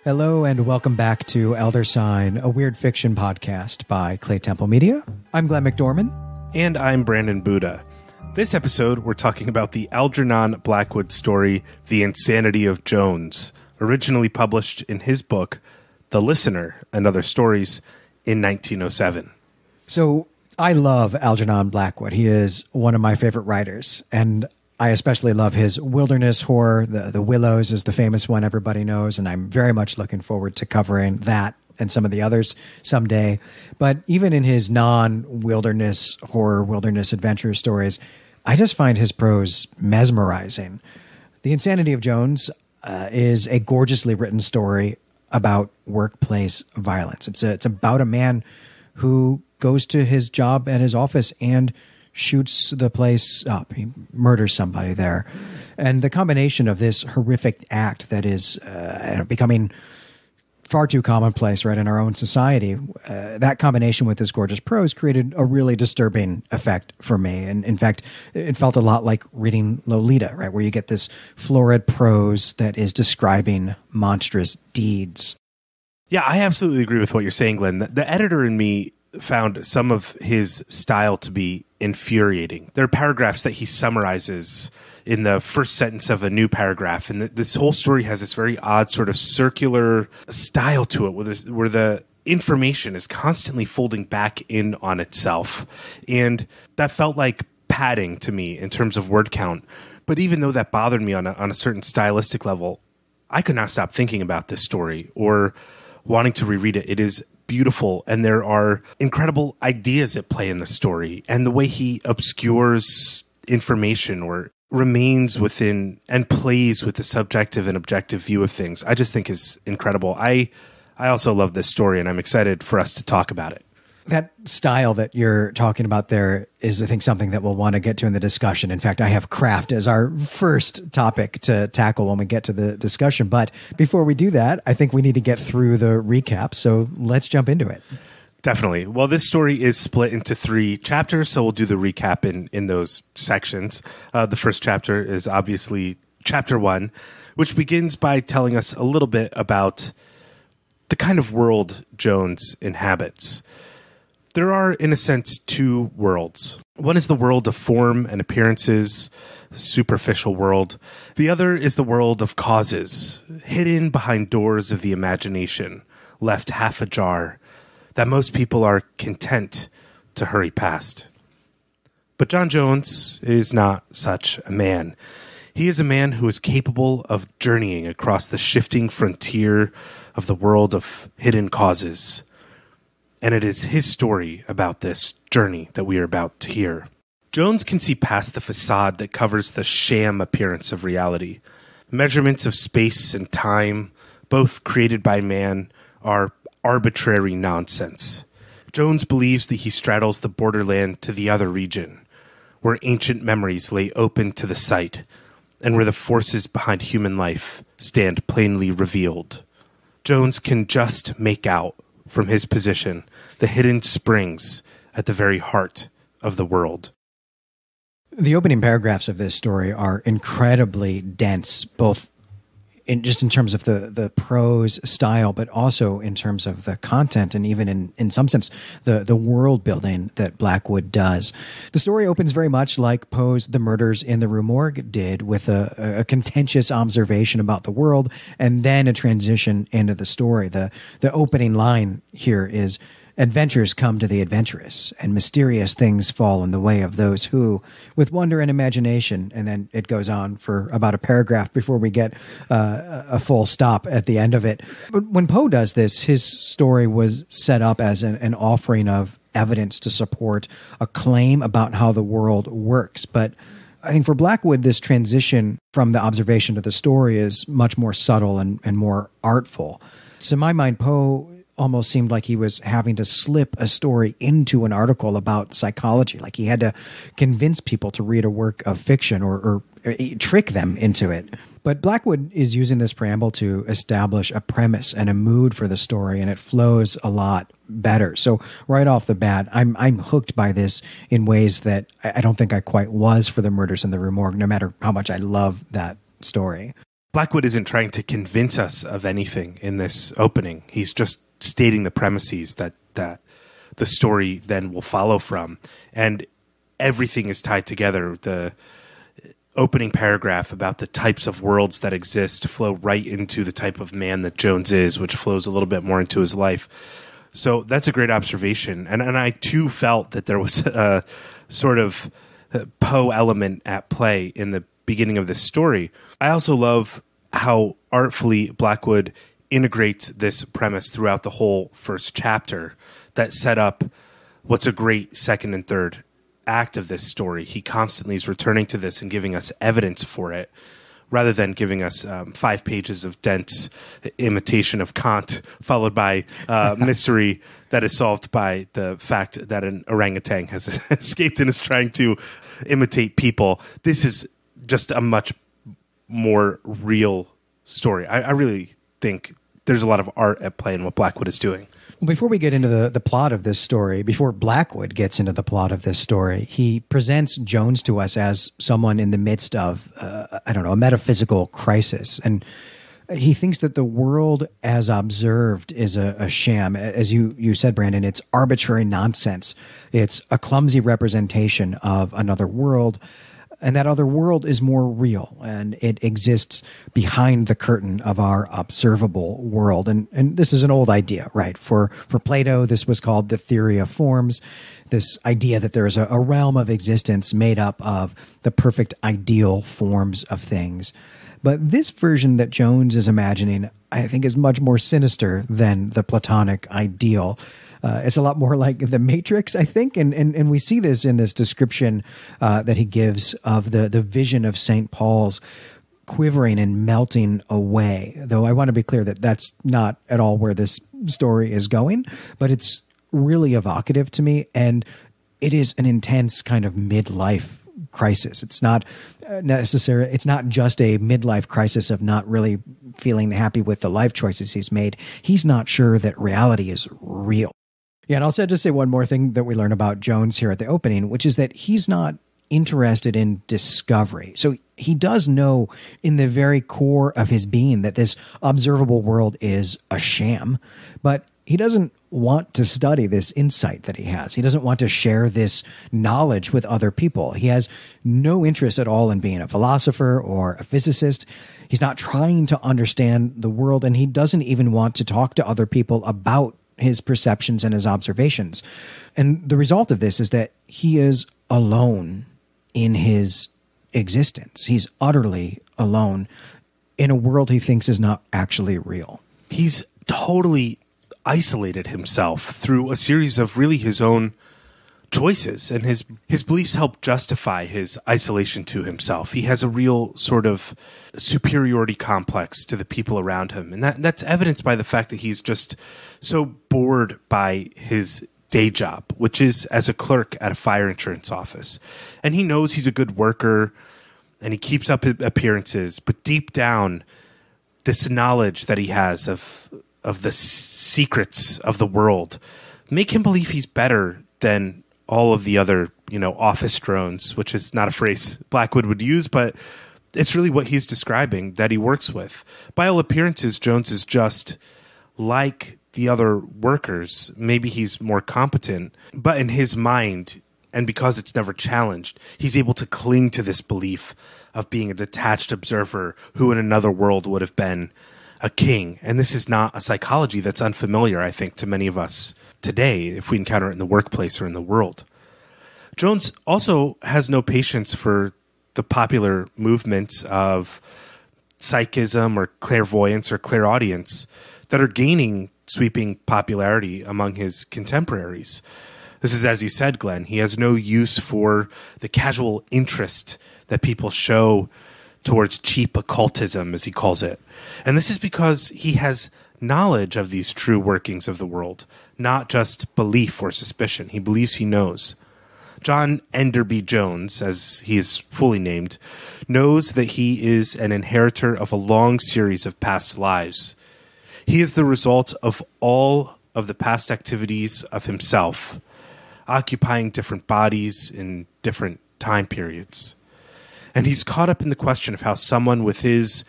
Hello and welcome back to Elder Sign, a weird fiction podcast by Clay Temple Media. I'm Glenn McDorman. And I'm Brandon Buddha. This episode, we're talking about the Algernon Blackwood story, The Insanity of Jones, originally published in his book, The Listener and Other Stories, in 1907. So I love Algernon Blackwood. He is one of my favorite writers, and I especially love his wilderness horror. The Willows is the famous one everybody knows, and I'm very much looking forward to covering that and some of the others someday. But even in his non-wilderness horror, wilderness adventure stories, I just find his prose mesmerizing. The Insanity of Jones is a gorgeously written story about workplace violence. It's about a man who goes to his job at his office and shoots the place up. He murders somebody there. And the combination of this horrific act that is becoming far too commonplace right in our own society, that combination with this gorgeous prose created a really disturbing effect for me. And in fact, it felt a lot like reading Lolita, right, where you get this florid prose that is describing monstrous deeds. Yeah, I absolutely agree with what you're saying, Glenn. The editor in me found some of his style to be infuriating. There are paragraphs that he summarizes in the first sentence of a new paragraph, and this whole story has this very odd sort of circular style to it, where the information is constantly folding back in on itself. And that felt like padding to me in terms of word count. But even though that bothered me on a certain stylistic level, I could not stop thinking about this story or wanting to reread it. It is beautiful, and there are incredible ideas at play in the story, and the way he obscures information or remains within and plays with the subjective and objective view of things, I just think is incredible. I also love this story, and I'm excited for us to talk about it. That style that you're talking about there is, I think, something that we'll want to get to in the discussion. In fact, I have craft as our first topic to tackle when we get to the discussion. But before we do that, I think we need to get through the recap. So let's jump into it. Definitely. Well, this story is split into 3 chapters, so we'll do the recap in those sections. The first chapter is obviously chapter 1, which begins by telling us a little bit about the kind of world Jones inhabits. There are, in a sense, 2 worlds. One is the world of form and appearances, superficial world. The other is the world of causes, hidden behind doors of the imagination, left half ajar, that most people are content to hurry past. But John Jones is not such a man. He is a man who is capable of journeying across the shifting frontier of the world of hidden causes. And it is his story about this journey that we are about to hear. Jones can see past the facade that covers the sham appearance of reality. Measurements of space and time, both created by man, are arbitrary nonsense. Jones believes that he straddles the borderland to the other region, where ancient memories lay open to the sight, and where the forces behind human life stand plainly revealed. Jones can just make out, from his position, the hidden springs at the very heart of the world. The opening paragraphs of this story are incredibly dense, both in terms of the prose style, but also in terms of the content and even in some sense, the world building that Blackwood does. The story opens very much like Poe's The Murders in the Rue Morgue did, with a contentious observation about the world and then a transition into the story. The opening line here is, "Adventures come to the adventurous, and mysterious things fall in the way of those who, with wonder and imagination," and then it goes on for about a paragraph before we get a full stop at the end of it. But when Poe does this, his story was set up as an offering of evidence to support a claim about how the world works. But I think for Blackwood, this transition from the observation to the story is much more subtle and more artful. So in my mind, Poe almost seemed like he was having to slip a story into an article about psychology. Like he had to convince people to read a work of fiction or trick them into it. But Blackwood is using this preamble to establish a premise and a mood for the story, and it flows a lot better. So right off the bat, I'm hooked by this in ways that I don't think I quite was for The Murders in the Rue Morgue, no matter how much I love that story. Blackwood isn't trying to convince us of anything in this opening. He's just stating the premises that the story then will follow from. And everything is tied together. The opening paragraph about the types of worlds that exist flow right into the type of man that Jones is, which flows a little bit more into his life. So that's a great observation. And I, too, felt that there was a sort of Poe element at play in the beginning of this story. I also love how artfully Blackwood integrates this premise throughout the whole first chapter that set up what's a great second and third act of this story. He constantly is returning to this and giving us evidence for it, rather than giving us 5 pages of dense imitation of Kant, followed by mystery that is solved by the fact that an orangutan has escaped and is trying to imitate people. This is just a much more real story. I really think there's a lot of art at play in what Blackwood is doing. Well, before we get into the plot of this story, before Blackwood gets into the plot of this story, he presents Jones to us as someone in the midst of, a metaphysical crisis. And he thinks that the world as observed is a sham. As you said, Brandon, it's arbitrary nonsense. It's a clumsy representation of another world. And that other world is more real, and it exists behind the curtain of our observable world. And this is an old idea, right? For Plato, this was called the theory of forms, this idea that there is a realm of existence made up of the perfect ideal forms of things. But this version that Jones is imagining, I think, is much more sinister than the Platonic ideal. It's a lot more like the Matrix, I think, and we see this in this description that he gives of the vision of St. Paul's quivering and melting away. Though I want to be clear that that's not at all where this story is going, but it's really evocative to me, and it is an intense kind of midlife crisis. It's not necessary. It's not just a midlife crisis of not really feeling happy with the life choices he's made. He's not sure that reality is real. Yeah, and I'll just say one more thing that we learn about Jones here at the opening, which is that he's not interested in discovery. So he does know in the very core of his being that this observable world is a sham, but he doesn't want to study this insight that he has. He doesn't want to share this knowledge with other people. He has no interest at all in being a philosopher or a physicist. He's not trying to understand the world, and he doesn't even want to talk to other people about his perceptions and his observations. And the result of this is that he is alone in his existence. He's utterly alone in a world he thinks is not actually real. He's totally isolated himself through a series of really his own choices, and his beliefs help justify his isolation to himself. He has a real sort of superiority complex to the people around him, and that's evidenced by the fact that he's just so bored by his day job, which is as a clerk at a fire insurance office. And he knows he's a good worker, and he keeps up appearances, but deep down, this knowledge that he has of the secrets of the world make him believe he's better than all of the other, office drones, which is not a phrase Blackwood would use, but it's really what he's describing that he works with. By all appearances, Jones is just like the other workers. Maybe he's more competent, but in his mind, and because it's never challenged, he's able to cling to this belief of being a detached observer who in another world would have been a king. And this is not a psychology that's unfamiliar, I think, to many of us today, if we encounter it in the workplace or in the world. Jones also has no patience for the popular movements of psychism or clairvoyance or clairaudience that are gaining sweeping popularity among his contemporaries. This is, as you said, Glenn, he has no use for the casual interest that people show towards cheap occultism, as he calls it. And this is because he has knowledge of these true workings of the world, not just belief or suspicion. He believes he knows. John Enderby Jones, as he is fully named, knows that he is an inheritor of a long series of past lives. He is the result of all of the past activities of himself, occupying different bodies in different time periods. And he's caught up in the question of how someone with his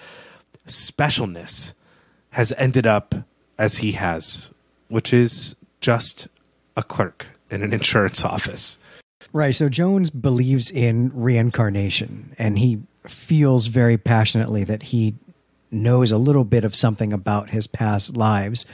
specialness has ended up as he has, which is just a clerk in an insurance office. Right. So Jones believes in reincarnation, and he feels very passionately that he knows a little bit of something about his past lives.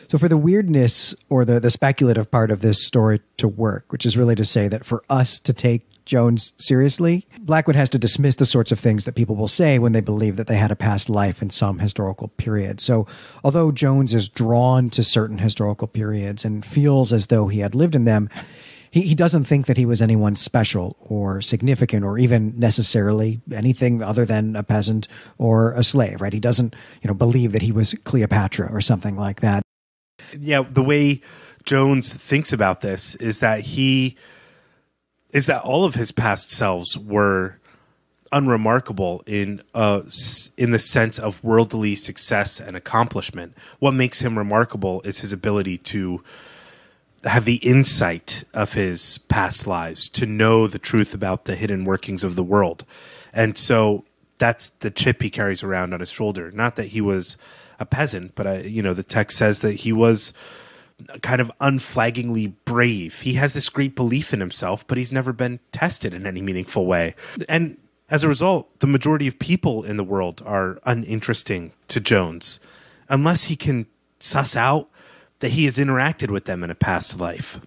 So for the weirdness or the speculative part of this story to work, which is really to say that for us to take Jones seriously, Blackwood has to dismiss the sorts of things that people will say when they believe that they had a past life in some historical period. So although Jones is drawn to certain historical periods and feels as though he had lived in them, he doesn't think that he was anyone special or significant or even necessarily anything other than a peasant or a slave, right? He doesn't, believe that he was Cleopatra or something like that. Yeah, the way Jones thinks about this is that all of his past selves were unremarkable in the sense of worldly success and accomplishment. What makes him remarkable is his ability to have the insight of his past lives, to know the truth about the hidden workings of the world. And so that's the chip he carries around on his shoulder. Not that he was a peasant, but the text says that he was kind of unflaggingly brave. He has this great belief in himself, but he's never been tested in any meaningful way. And as a result, the majority of people in the world are uninteresting to Jones, unless he can suss out that he has interacted with them in a past life.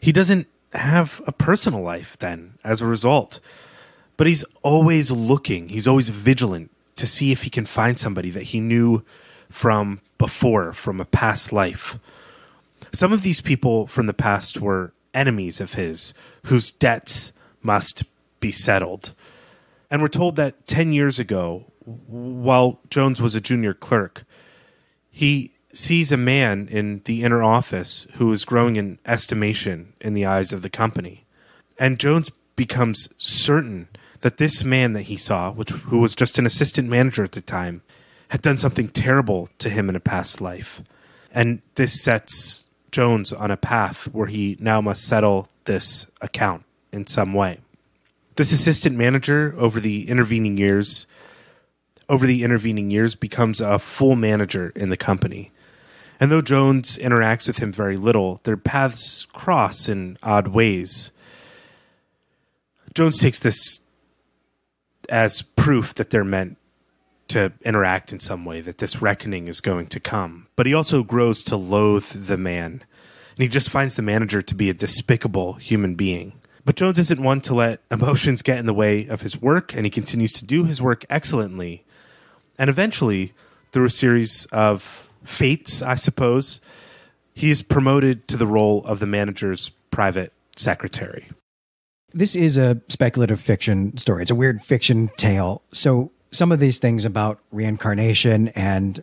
He doesn't have a personal life then, as a result. But he's always looking, he's always vigilant to see if he can find somebody that he knew from before, from a past life. Some of these people from the past were enemies of his, whose debts must be settled. And we're told that 10 years ago, while Jones was a junior clerk, he sees a man in the inner office who is growing in estimation in the eyes of the company. And Jones becomes certain that this man that he saw, who was just an assistant manager at the time, had done something terrible to him in a past life. And this sets Jones on a path where he now must settle this account in some way. This assistant manager over the intervening years becomes a full manager in the company. And though Jones interacts with him very little, their paths cross in odd ways. Jones takes this as proof that they're meant to interact in some way, that this reckoning is going to come. But he also grows to loathe the man, and he just finds the manager to be a despicable human being. But Jones isn't one to let emotions get in the way of his work, and he continues to do his work excellently. And eventually, through a series of fates, I suppose, he is promoted to the role of the manager's private secretary. This is a speculative fiction story. It's a weird fiction tale. So some of these things about reincarnation and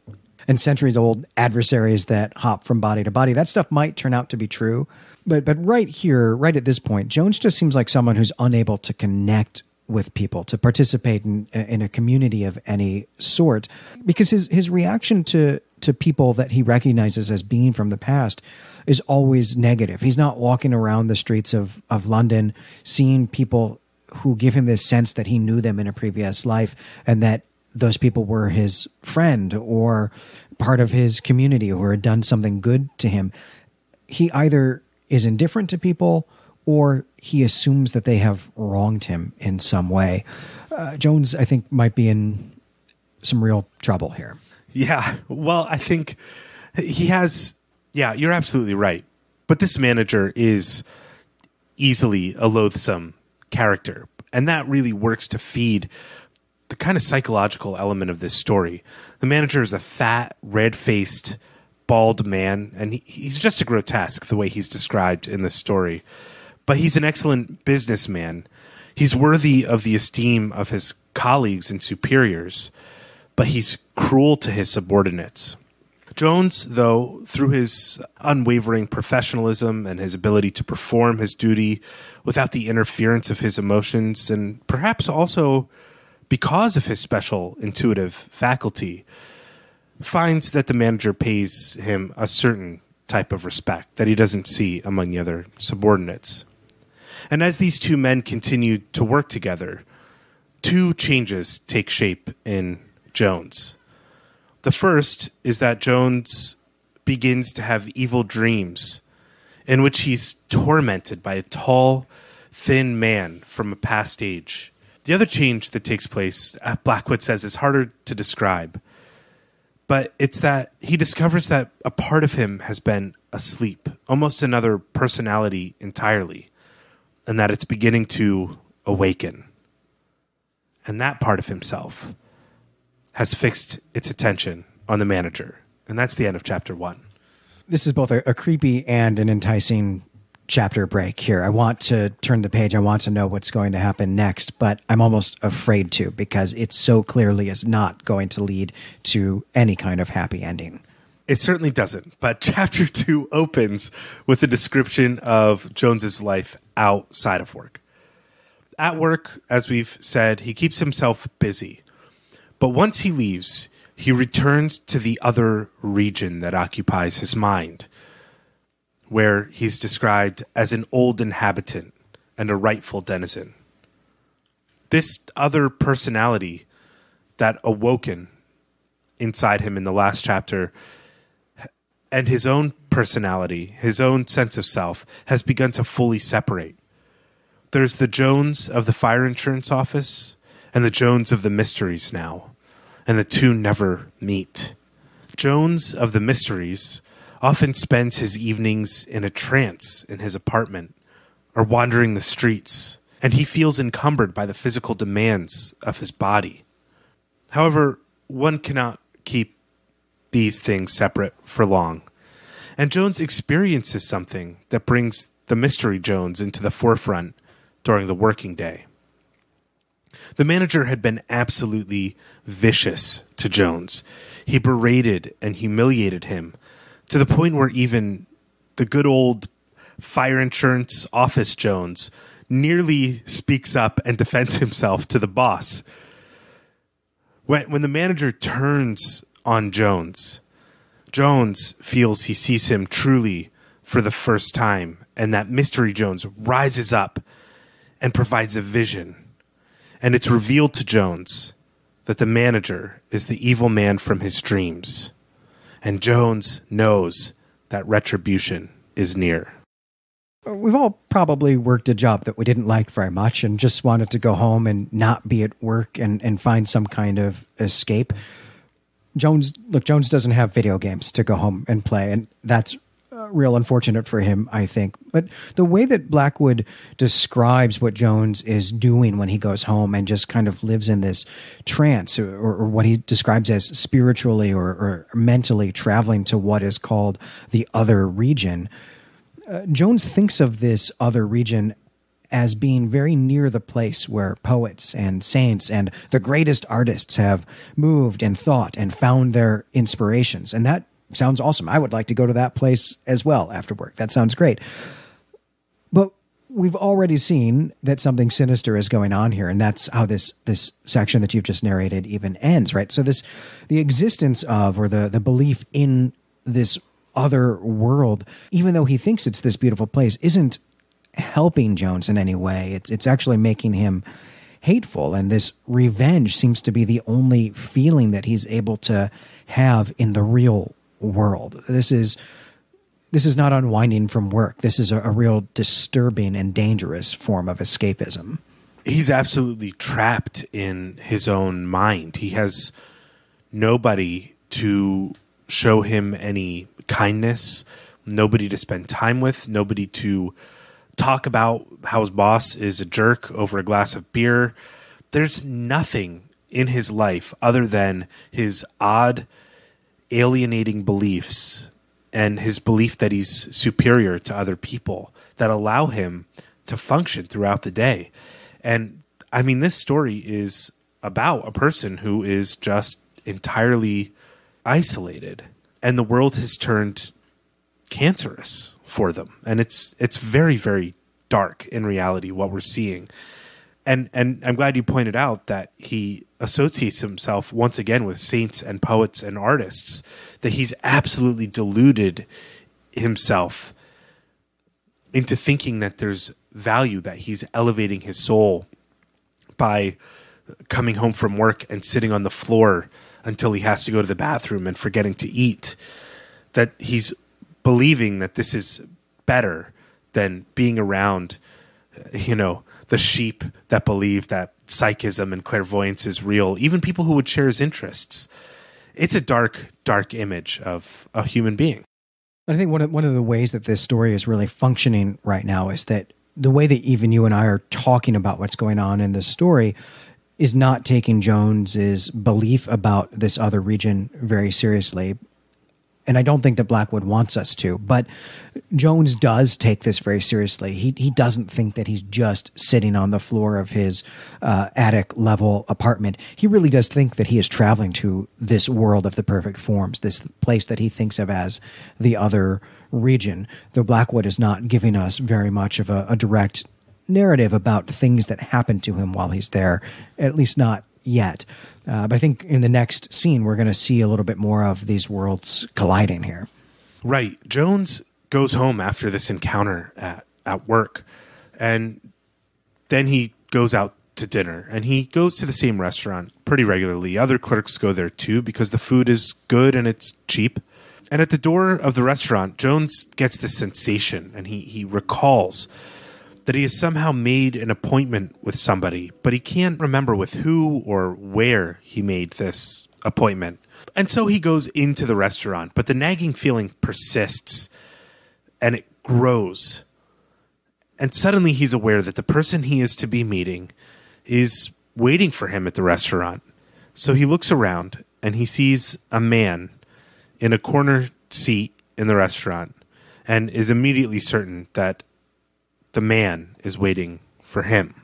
centuries-old adversaries that hop from body to body, that stuff might turn out to be true. But right here, right at this point, Jones just seems like someone who's unable to connect with people, to participate in a community of any sort, because his reaction to people that he recognizes as being from the past is always negative. He's not walking around the streets of London seeing people who give him this sense that he knew them in a previous life and that those people were his friend or part of his community or had done something good to him. He either is indifferent to people or he assumes that they have wronged him in some way. Jones, I think, might be in some real trouble here. Yeah, well, I think he has... Yeah, you're absolutely right. But this manager is easily a loathsome character, and that really works to feed the kind of psychological element of this story. The manager is a fat, red-faced, bald man, and he's just a grotesque the way he's described in this story. But he's an excellent businessman. He's worthy of the esteem of his colleagues and superiors, but he's cruel to his subordinates. Jones, though, through his unwavering professionalism and his ability to perform his duty without the interference of his emotions, and perhaps also because of his special intuitive faculty, finds that the manager pays him a certain type of respect that he doesn't see among the other subordinates. And as these two men continue to work together, two changes take shape in Jones. The first is that Jones begins to have evil dreams in which he's tormented by a tall, thin man from a past age. The other change that takes place, Blackwood says, is harder to describe. But it's that he discovers that a part of him has been asleep, almost another personality entirely, and that it's beginning to awaken. And that part of himself has fixed its attention on the manager. And that's the end of chapter 1. This is both a creepy and an enticing chapter break here. I want to turn the page. I want to know what's going to happen next, but I'm almost afraid to, because it so clearly is not going to lead to any kind of happy ending. It certainly doesn't. But chapter 2 opens with a description of Jones's life outside of work. At work, as we've said, he keeps himself busy. But once he leaves, he returns to the other region that occupies his mind, where he's described as an old inhabitant and a rightful denizen. This other personality that awoken inside him in the last chapter, and his own personality, his own sense of self, has begun to fully separate. There's the Jones of the fire insurance office and the Jones of the mysteries now, and the two never meet. Jones of the mysteries often spends his evenings in a trance in his apartment or wandering the streets, and he feels encumbered by the physical demands of his body. However, one cannot keep these things separate for long, and Jones experiences something that brings the mystery Jones into the forefront during the working day. The manager had been absolutely vicious to Jones. He berated and humiliated him to the point where even the good old fire insurance office Jones nearly speaks up and defends himself to the boss. When the manager turns on Jones, Jones feels he sees him truly for the first time, and that mystery Jones rises up and provides a vision. And it's revealed to Jones that the manager is the evil man from his dreams. And Jones knows that retribution is near. We've all probably worked a job that we didn't like very much and just wanted to go home and not be at work and find some kind of escape. Jones doesn't have video games to go home and play, and that's real unfortunate for him, I think. But the way that Blackwood describes what Jones is doing when he goes home and just kind of lives in this trance, or what he describes as spiritually or mentally traveling to what is called the other region, Jones thinks of this other region as being very near the place where poets and saints and the greatest artists have moved and thought and found their inspirations. And that sounds awesome. I would like to go to that place as well after work. That sounds great. But we've already seen that something sinister is going on here, and that's how this section that you've just narrated even ends, right? So the existence of, or the belief in this other world, even though he thinks it's this beautiful place, isn't helping Jones in any way. It's actually making him hateful, and this revenge seems to be the only feeling that he's able to have in the real world. This is not unwinding from work. This is a real disturbing and dangerous form of escapism. He's absolutely trapped in his own mind. He has nobody to show him any kindness, nobody to spend time with, nobody to talk about how his boss is a jerk over a glass of beer. There's nothing in his life other than his odd, alienating beliefs and his belief that he's superior to other people that allow him to function throughout the day. And I mean, this story is about a person who is just entirely isolated, and the world has turned cancerous for them. And it's very, very dark in reality, what we're seeing. And I'm glad you pointed out that he associates himself once again with saints and poets and artists, that he's absolutely deluded himself into thinking that there's value, that he's elevating his soul by coming home from work and sitting on the floor until he has to go to the bathroom and forgetting to eat, that he's believing that this is better than being around, the sheep that believe that psychism and clairvoyance is real, even people who would share his interests. It's a dark, dark image of a human being. I think one of the ways that this story is really functioning right now is that the way that even you and I are talking about what's going on in this story is not taking Jones's belief about this other region very seriously. And I don't think that Blackwood wants us to, but Jones does take this very seriously. He doesn't think that he's just sitting on the floor of his attic level apartment. He really does think that he is traveling to this world of the perfect forms, this place that he thinks of as the other region, though Blackwood is not giving us very much of a direct narrative about things that happened to him while he's there, at least not yet. But I think in the next scene, we're going to see a little bit more of these worlds colliding here. Right. Jones goes home after this encounter at work, and then he goes out to dinner, and he goes to the same restaurant pretty regularly. Other clerks go there too because the food is good and it's cheap. And at the door of the restaurant, Jones gets this sensation, and he recalls that he has somehow made an appointment with somebody, but he can't remember with who or where he made this appointment. And so he goes into the restaurant, but the nagging feeling persists, and it grows. And suddenly he's aware that the person he is to be meeting is waiting for him at the restaurant. So he looks around, and he sees a man in a corner seat in the restaurant, and is immediately certain that the man is waiting for him.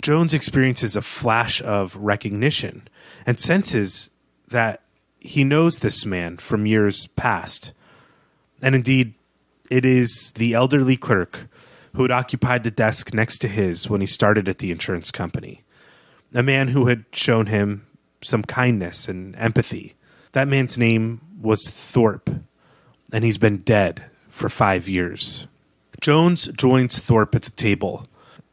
Jones experiences a flash of recognition and senses that he knows this man from years past. And indeed, it is the elderly clerk who had occupied the desk next to his when he started at the insurance company. A man who had shown him some kindness and empathy. That man's name was Thorpe, and he's been dead for 5 years. Jones joins Thorpe at the table.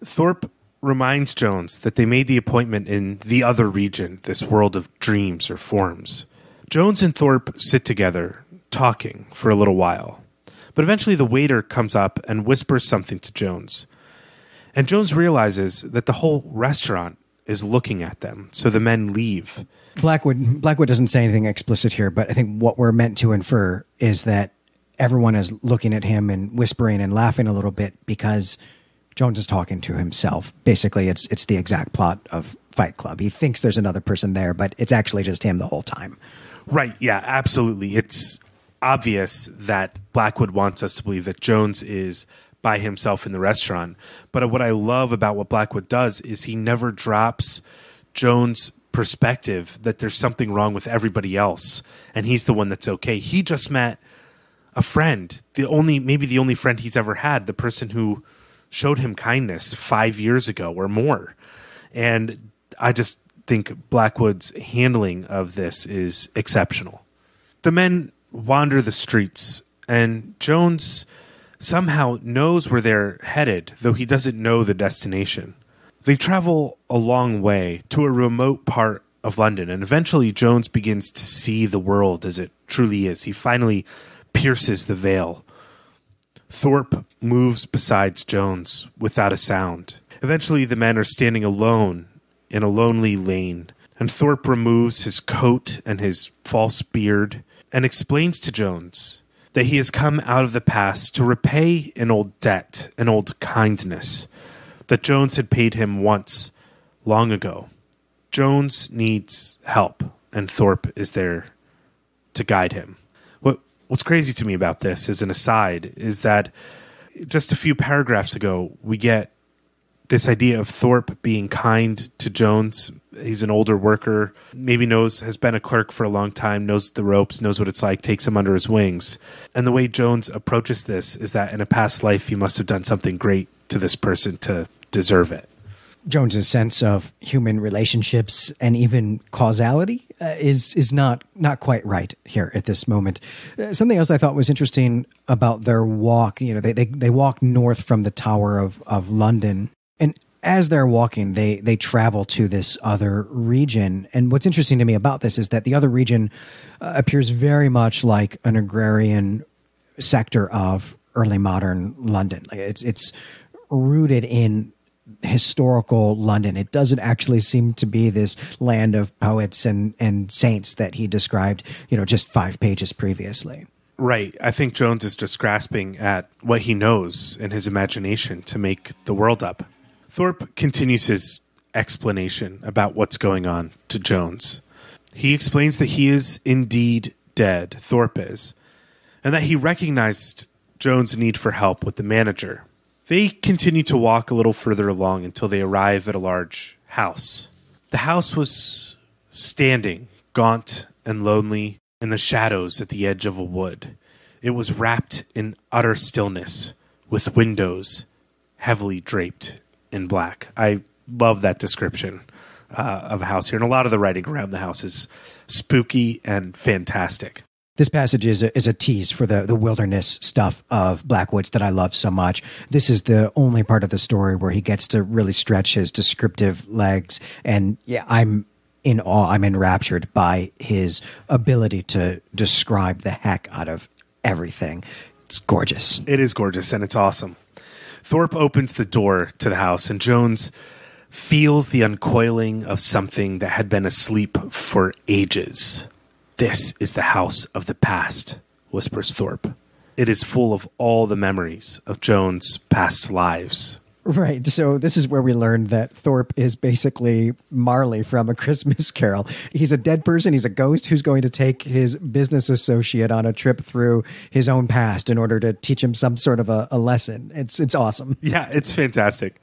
Thorpe reminds Jones that they made the appointment in the other region, this world of dreams or forms. Jones and Thorpe sit together, talking for a little while. But eventually the waiter comes up and whispers something to Jones. And Jones realizes that the whole restaurant is looking at them, so the men leave. Blackwood doesn't say anything explicit here, but I think what we're meant to infer is that everyone is looking at him and whispering and laughing a little bit because Jones is talking to himself. Basically, it's the exact plot of Fight Club. He thinks there's another person there, but it's actually just him the whole time. Right, yeah, absolutely. It's obvious that Blackwood wants us to believe that Jones is by himself in the restaurant. But what I love about what Blackwood does is he never drops Jones' perspective that there's something wrong with everybody else, and he's the one that's okay. He just met a friend, maybe the only friend he's ever had, the person who showed him kindness 5 years ago or more. And I just think Blackwood's handling of this is exceptional. The men wander the streets, and Jones somehow knows where they're headed, though he doesn't know the destination. They travel a long way to a remote part of London, and eventually Jones begins to see the world as it truly is. He finally pierces the veil. Thorpe moves beside Jones without a sound. Eventually, the men are standing alone in a lonely lane, and Thorpe removes his coat and his false beard and explains to Jones that he has come out of the past to repay an old debt, an old kindness that Jones had paid him once, long ago. Jones needs help, and Thorpe is there to guide him. What's crazy to me about this, as an aside, is that just a few paragraphs ago, we get this idea of Thorpe being kind to Jones. He's an older worker, maybe has been a clerk for a long time, knows the ropes, knows what it's like, takes him under his wings. And the way Jones approaches this is that in a past life, he must have done something great to this person to deserve it. Jones's sense of human relationships and even causality is not quite right here at this moment. Something else I thought was interesting about their walk, they walk north from the Tower of London, and as they're walking, they travel to this other region. And what's interesting to me about this is that the other region appears very much like an agrarian sector of early modern London. Like it's rooted in historical London. It doesn't actually seem to be this land of poets and saints that he described, just 5 pages previously. Right. I think Jones is just grasping at what he knows in his imagination to make the world up. Thorpe continues his explanation about what's going on to Jones. He explains that he is indeed dead, Thorpe is, and that he recognized Jones' need for help with the manager. They continue to walk a little further along until they arrive at a large house. The house was standing, gaunt and lonely, in the shadows at the edge of a wood. It was wrapped in utter stillness, with windows heavily draped in black. I love that description of a house here, and a lot of the writing around the house is spooky and fantastic. This passage is a tease for the wilderness stuff of Blackwood's that I love so much. This is the only part of the story where he gets to really stretch his descriptive legs, and I'm in awe. I'm enraptured by his ability to describe the heck out of everything. It's gorgeous. It is gorgeous, and it's awesome. Thorpe opens the door to the house, and Jones feels the uncoiling of something that had been asleep for ages. "This is the house of the past," whispers Thorpe. It is full of all the memories of Jones' past lives. Right. So this is where we learned that Thorpe is basically Marley from A Christmas Carol. He's a dead person. He's a ghost who's going to take his business associate on a trip through his own past in order to teach him some sort of a lesson. It's awesome. Yeah, it's fantastic.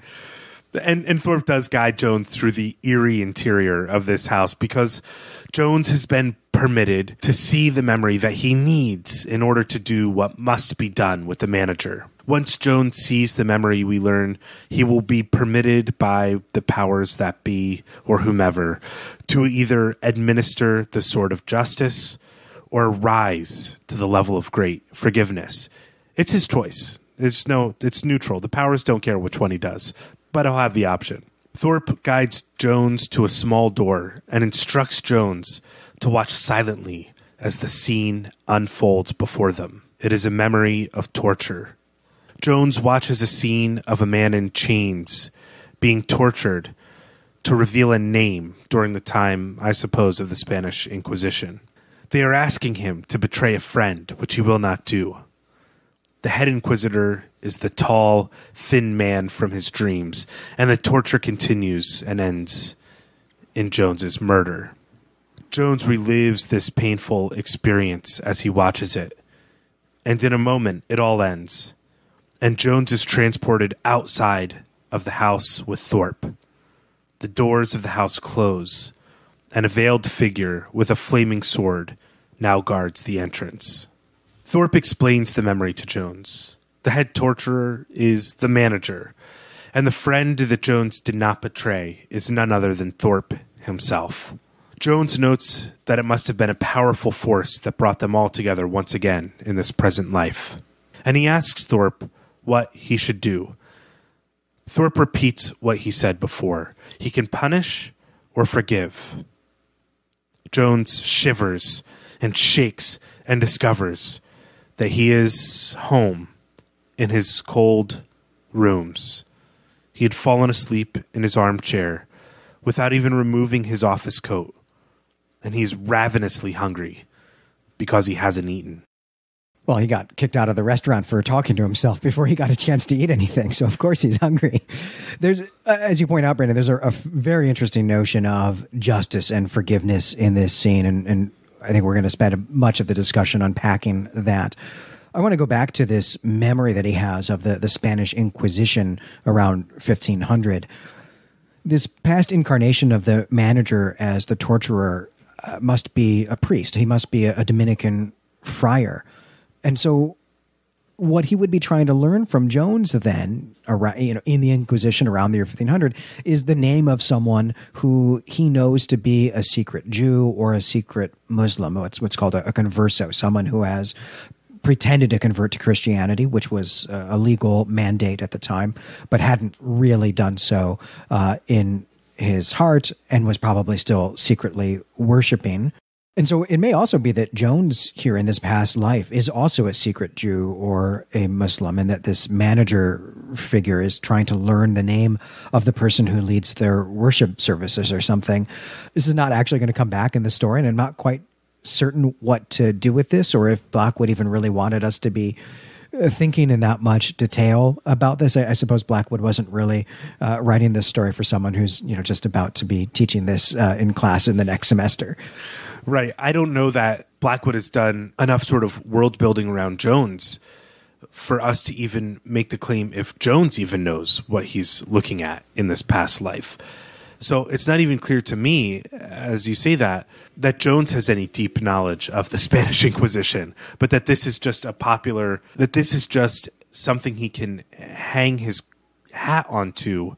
And Thorpe does guide Jones through the eerie interior of this house because Jones has been permitted to see the memory that he needs in order to do what must be done with the manager. Once Jones sees the memory, we learn he will be permitted by the powers that be, or whomever, to either administer the sword of justice or rise to the level of great forgiveness. It's his choice. It's neutral. The powers don't care which one he does, but he'll have the option. Thorpe guides Jones to a small door and instructs Jones to watch silently as the scene unfolds before them. It is a memory of torture. Jones watches a scene of a man in chains being tortured to reveal a name during the time, I suppose, of the Spanish Inquisition. They are asking him to betray a friend, which he will not do. The head inquisitor is the tall, thin man from his dreams, and the torture continues and ends in Jones's murder. Jones relives this painful experience as he watches it, and in a moment it all ends, and Jones is transported outside of the house with Thorpe. The doors of the house close, and a veiled figure with a flaming sword now guards the entrance. Thorpe explains the memory to Jones. The head torturer is the manager, and the friend that Jones did not betray is none other than Thorpe himself. Jones notes that it must have been a powerful force that brought them all together once again in this present life. And he asks Thorpe what he should do. Thorpe repeats what he said before. He can punish or forgive. Jones shivers and shakes and discovers that he is home in his cold rooms. He had fallen asleep in his armchair without even removing his office coat, and he's ravenously hungry because he hasn't eaten. Well, he got kicked out of the restaurant for talking to himself before he got a chance to eat anything, so of course he's hungry. There's, as you point out, Brandon, there's a very interesting notion of justice and forgiveness in this scene, and I think we're going to spend much of the discussion unpacking that. I want to go back to this memory that he has of the Spanish Inquisition around 1500. This past incarnation of the manager as the torturer must be a priest. He must be a Dominican friar. And so what he would be trying to learn from Jones then, around, in the Inquisition around the year 1500, is the name of someone who he knows to be a secret Jew or a secret Muslim. It's what's called a converso, someone who has pretended to convert to Christianity, which was a legal mandate at the time, but hadn't really done so in his heart and was probably still secretly worshiping. And so it may also be that Jones here in this past life is also a secret Jew or a Muslim, and that this manager figure is trying to learn the name of the person who leads their worship services or something. This is not actually going to come back in the story, and I'm not quite certain what to do with this, or if Blackwood even really wanted us to be thinking in that much detail about this. I suppose Blackwood wasn't really writing this story for someone who's just about to be teaching this in class in the next semester. Right. I don't know that Blackwood has done enough sort of world building around Jones for us to even make the claim if Jones even knows what he's looking at in this past life. So it's not even clear to me, as you say that Jones has any deep knowledge of the Spanish Inquisition, but that this is just that this is just something he can hang his hat onto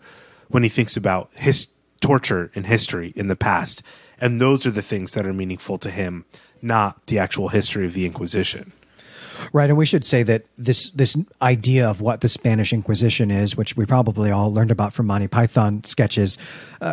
when he thinks about his torture in history in the past. And those are the things that are meaningful to him, not the actual history of the Inquisition. Right, and we should say that this idea of what the Spanish Inquisition is, which we probably all learned about from Monty Python sketches,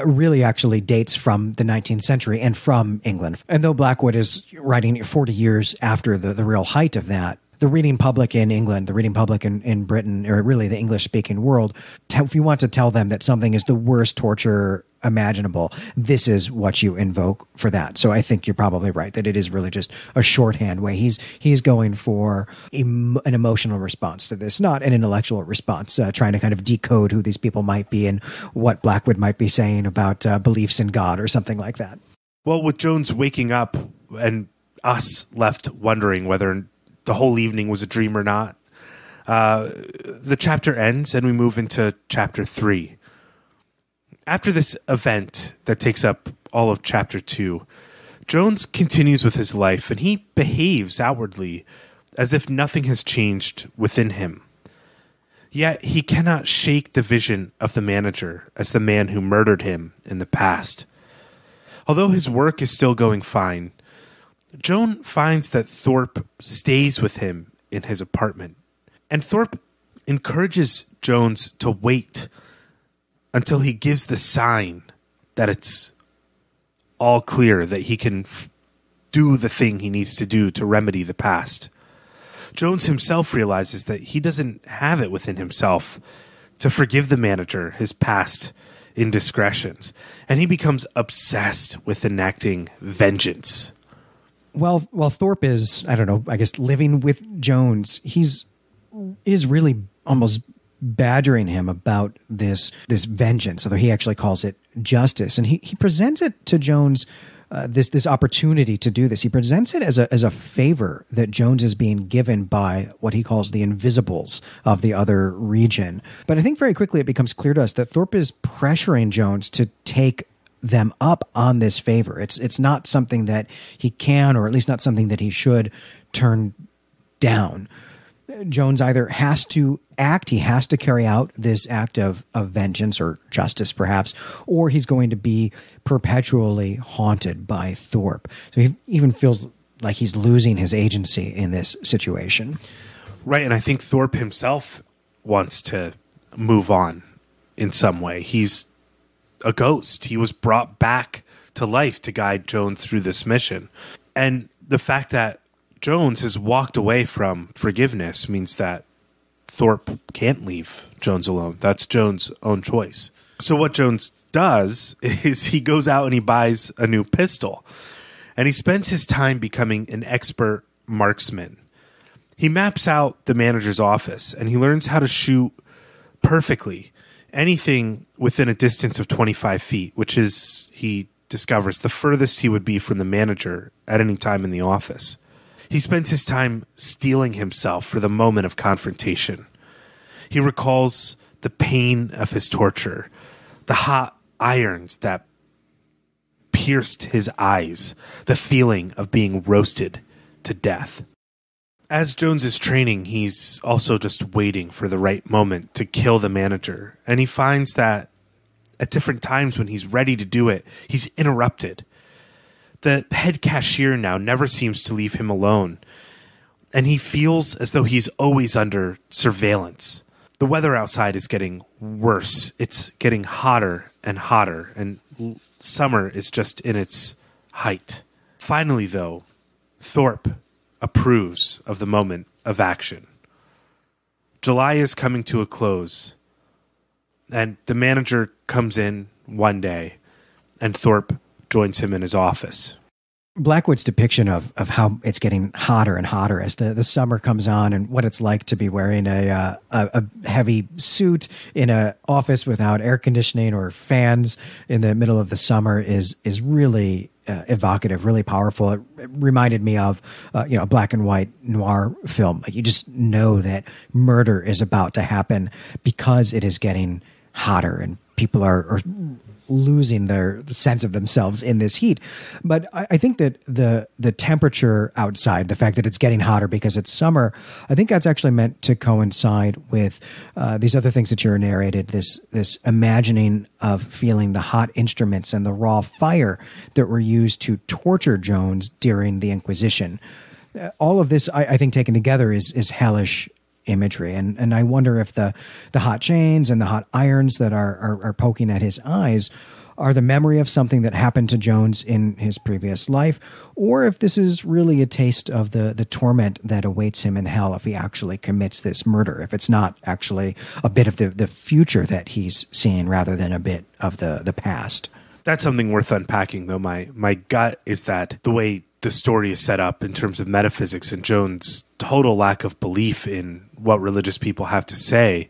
really actually dates from the 19th century and from England. And though Blackwood is writing 40 years after the real height of that, the reading public in England, the reading public in Britain, or really the English-speaking world, if you want to tell them that something is the worst torture imaginable, this is what you invoke for that. So I think you're probably right that it is really just a shorthand way. He's going for an emotional response to this, not an intellectual response, trying to kind of decode who these people might be and what Blackwood might be saying about beliefs in God or something like that. Well, with Jones waking up and us left wondering whether the whole evening was a dream or not, the chapter ends and we move into chapter 3. After this event that takes up all of chapter 2, Jones continues with his life and he behaves outwardly as if nothing has changed within him. Yet he cannot shake the vision of the manager as the man who murdered him in the past. Although his work is still going fine, Joan finds that Thorpe stays with him in his apartment, and Thorpe encourages Jones to wait until he gives the sign that it's all clear, that he can do the thing he needs to do to remedy the past. Jones himself realizes that he doesn't have it within himself to forgive the manager his past indiscretions, and he becomes obsessed with enacting vengeance. Well, Thorpe is, I don't know, I guess living with Jones, is really almost badgering him about this vengeance, although he actually calls it justice. And he presents it to Jones, this opportunity to do this. He presents it as a favor that Jones is being given by what he calls the invisibles of the other region. But I think very quickly it becomes clear to us that Thorpe is pressuring Jones to take them up on this favor. It's not something that he can, or at least not something that he should, turn down. Jones either has to act, he has to carry out this act of vengeance or justice perhaps, or he's going to be perpetually haunted by Thorpe. So he even feels like he's losing his agency in this situation. Right, and I think Thorpe himself wants to move on in some way. He's a ghost. He was brought back to life to guide Jones through this mission. And the fact that Jones has walked away from forgiveness means that Thorpe can't leave Jones alone. That's Jones' own choice. So what Jones does is he goes out and he buys a new pistol. And he spends his time becoming an expert marksman. He maps out the manager's office and he learns how to shoot perfectly anything within a distance of 25 feet, which is, he discovers, the furthest he would be from the manager at any time in the office. He spends his time steeling himself for the moment of confrontation. He recalls the pain of his torture, the hot irons that pierced his eyes, the feeling of being roasted to death. As Jones is training, he's also just waiting for the right moment to kill the manager. And he finds that at different times when he's ready to do it, he's interrupted. The head cashier now never seems to leave him alone. and he feels as though he's always under surveillance. The weather outside is getting worse. It's getting hotter, and summer is just in its height. Finally, though, Thorpe approves of the moment of action. July is coming to a close, and the manager comes in one day, and Thorpe joins him in his office. Blackwood's depiction of how it's getting hotter and hotter as the summer comes on, and what it's like to be wearing a heavy suit in an office without air conditioning or fans in the middle of the summer is really evocative, really powerful. It reminded me of a black and white noir film. Like, you just know that murder is about to happen because it is getting hotter and people are losing their sense of themselves in this heat. But I think that the temperature outside, the fact that it's getting hotter because it's summer, I think that's actually meant to coincide with these other things that you're narrated, this imagining of feeling the hot instruments and the raw fire that were used to torture Jones during the Inquisition. All of this, I think, taken together is hellish imagery. And I wonder if the hot chains and the hot irons that are poking at his eyes are the memory of something that happened to Jones in his previous life, or if this is really a taste of the torment that awaits him in hell if he actually commits this murder, if it's not actually a bit of the future that he's seeing rather than a bit of the past. That's something worth unpacking, though. My gut is that the way the story is set up in terms of metaphysics and Jones' total lack of belief in what religious people have to say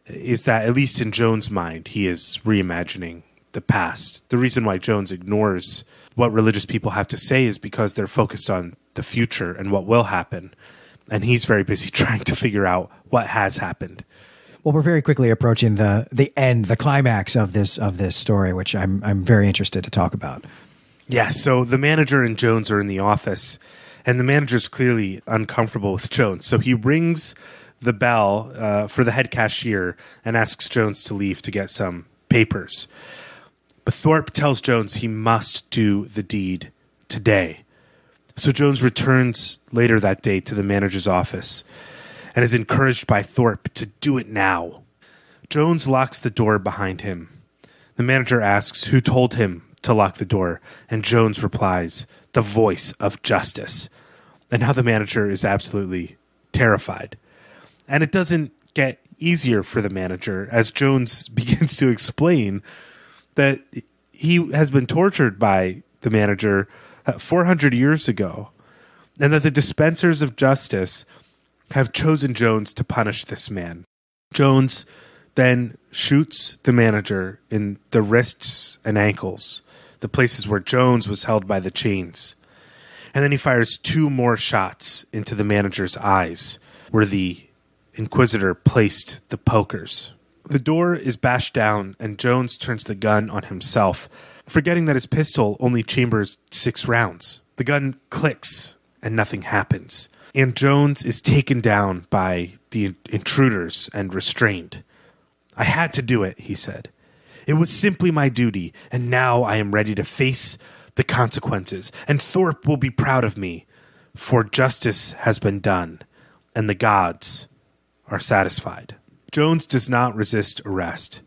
is that, at least in Jones' mind, he is reimagining the past. The reason why Jones ignores what religious people have to say is because they're focused on the future and what will happen. And he's very busy trying to figure out what has happened. Well, we're very quickly approaching the end, the climax of this story, which I'm very interested to talk about. Yeah, so the manager and Jones are in the office, and the manager's clearly uncomfortable with Jones. So he rings the bell for the head cashier and asks Jones to leave to get some papers. But Thorpe tells Jones he must do the deed today. So Jones returns later that day to the manager's office and is encouraged by Thorpe to do it now. Jones locks the door behind him. The manager asks who told him to lock the door, and Jones replies, "The voice of justice." And now the manager is absolutely terrified. And it doesn't get easier for the manager as Jones begins to explain that he has been tortured by the manager 400 years ago, and that the dispensers of justice have chosen Jones to punish this man. Jones then shoots the manager in the wrists and ankles, the places where Jones was held by the chains. And then he fires 2 more shots into the manager's eyes, where the Inquisitor placed the pokers. The door is bashed down, and Jones turns the gun on himself, forgetting that his pistol only chambers 6 rounds. The gun clicks, and nothing happens. And Jones is taken down by the intruders and restrained. "I had to do it," he said. "It was simply my duty, and now I am ready to face the consequences, and Thorpe will be proud of me, for justice has been done, and the gods are satisfied." Jones does not resist arrest.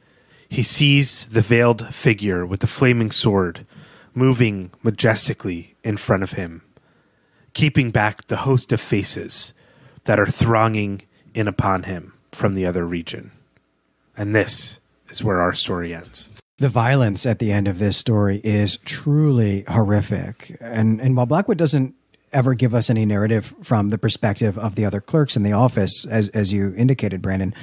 He sees the veiled figure with the flaming sword moving majestically in front of him, keeping back the host of faces that are thronging in upon him from the other region. And this is where our story ends. The violence at the end of this story is truly horrific. And while Blackwood doesn't ever give us any narrative from the perspective of the other clerks in the office, as you indicated, Brandon,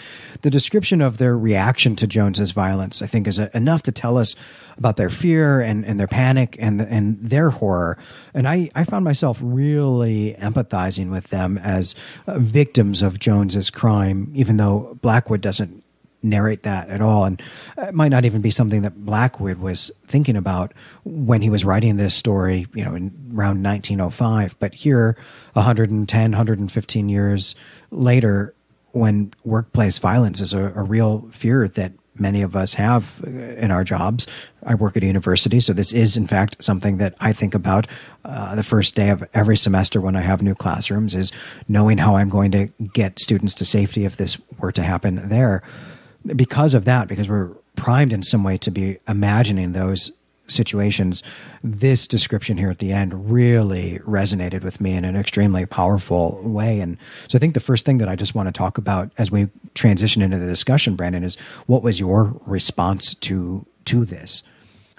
the description of their reaction to Jones's violence, I think, is enough to tell us about their fear and their panic and their horror. And I found myself really empathizing with them as victims of Jones's crime, even though Blackwood doesn't narrate that at all. And it might not even be something that Blackwood was thinking about when he was writing this story, in around 1905. But here, 110, 115 years later, when workplace violence is a real fear that many of us have in our jobs. I work at a university, so this is, in fact, something that I think about the first day of every semester when I have new classrooms, is knowing how I'm going to get students to safety if this were to happen there. Because of that, because we're primed in some way to be imagining those situations, this description here at the end really resonated with me in an extremely powerful way. And so I think the first thing that I just want to talk about as we transition into the discussion, Brandon, is what was your response to this?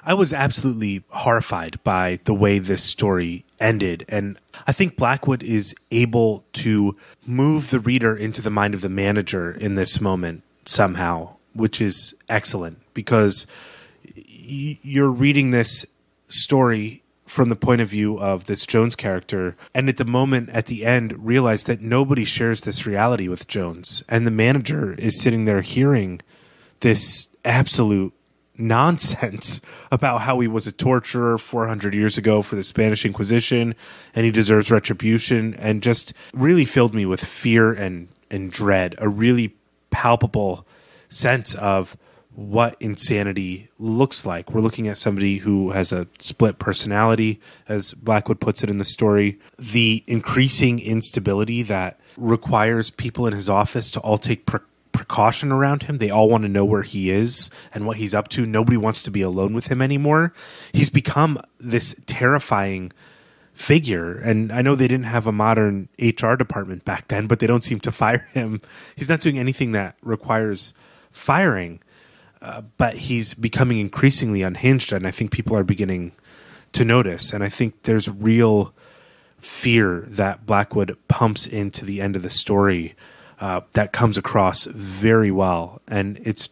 I was absolutely horrified by the way this story ended. And I think Blackwood is able to move the reader into the mind of the manager in this moment somehow, which is excellent, because you're reading this story from the point of view of this Jones character, and at the moment at the end realize that nobody shares this reality with Jones, and the manager is sitting there hearing this absolute nonsense about how he was a torturer 400 years ago for the Spanish Inquisition and he deserves retribution, and just really filled me with fear and dread, a really palpable sense of what insanity looks like. We're looking at somebody who has a split personality, as Blackwood puts it in the story. The increasing instability that requires people in his office to all take precaution around him. They all want to know where he is and what he's up to. Nobody wants to be alone with him anymore. He's become this terrifying figure. And I know they didn't have a modern HR department back then, but they don't seem to fire him. He's not doing anything that requires firing. But he's becoming increasingly unhinged, and I think people are beginning to notice. And I think there's real fear that Blackwood pumps into the end of the story that comes across very well. And it's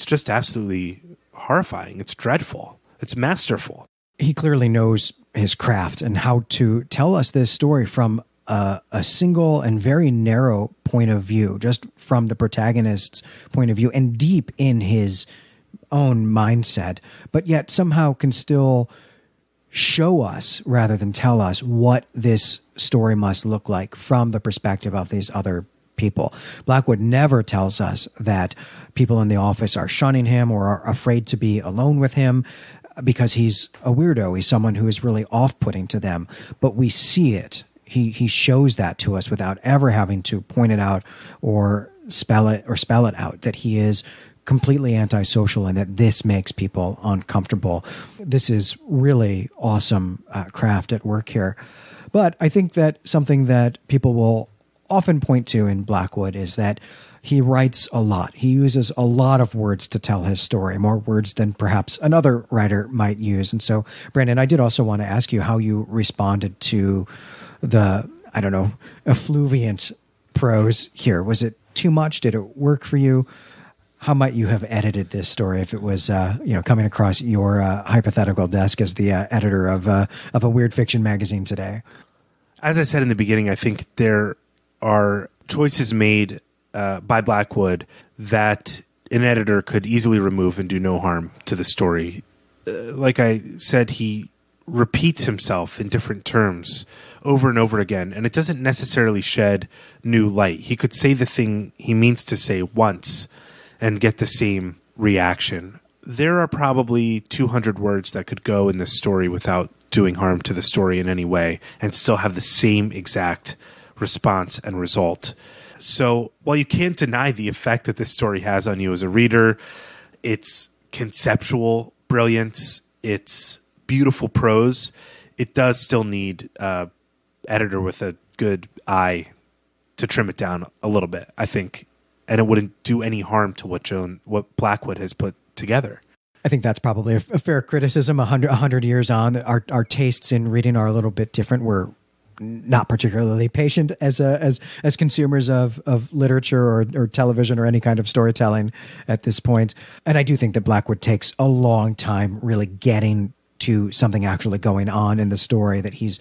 just absolutely horrifying. It's dreadful. It's masterful. He clearly knows his craft and how to tell us this story from a single and very narrow point of view, just from the protagonist's point of view and deep in his own mindset, but yet somehow can still show us rather than tell us what this story must look like from the perspective of these other people. Blackwood never tells us that people in the office are shunning him or are afraid to be alone with him because he's a weirdo. He's someone who is really off-putting to them, but we see it. He shows that to us without ever having to point it out or spell it out, that he is completely antisocial and that this makes people uncomfortable. This is really awesome craft at work here. But I think that something that people will often point to in Blackwood is that he writes a lot. He uses a lot of words to tell his story, more words than perhaps another writer might use. And so, Brandon, I did also want to ask you how you responded to the, effluviant prose here. Was it too much? Did it work for you? How might you have edited this story if it was, coming across your hypothetical desk as the editor of a weird fiction magazine today? As I said in the beginning, I think there are choices made by Blackwood that an editor could easily remove and do no harm to the story. Like I said, he repeats himself in different terms over and over again, and it doesn't necessarily shed new light. He could say the thing he means to say once and get the same reaction. There are probably 200 words that could go in this story without doing harm to the story in any way and still have the same exact response and result. So while you can't deny the effect that this story has on you as a reader, its conceptual brilliance, its beautiful prose, it does still need an editor with a good eye to trim it down a little bit, I think. And it wouldn't do any harm to what Blackwood has put together. I think that's probably a fair criticism. 100 years on, our tastes in reading are a little bit different. We're not particularly patient as consumers of literature or television or any kind of storytelling at this point. And I do think that Blackwood takes a long time really getting to something actually going on in the story, that he's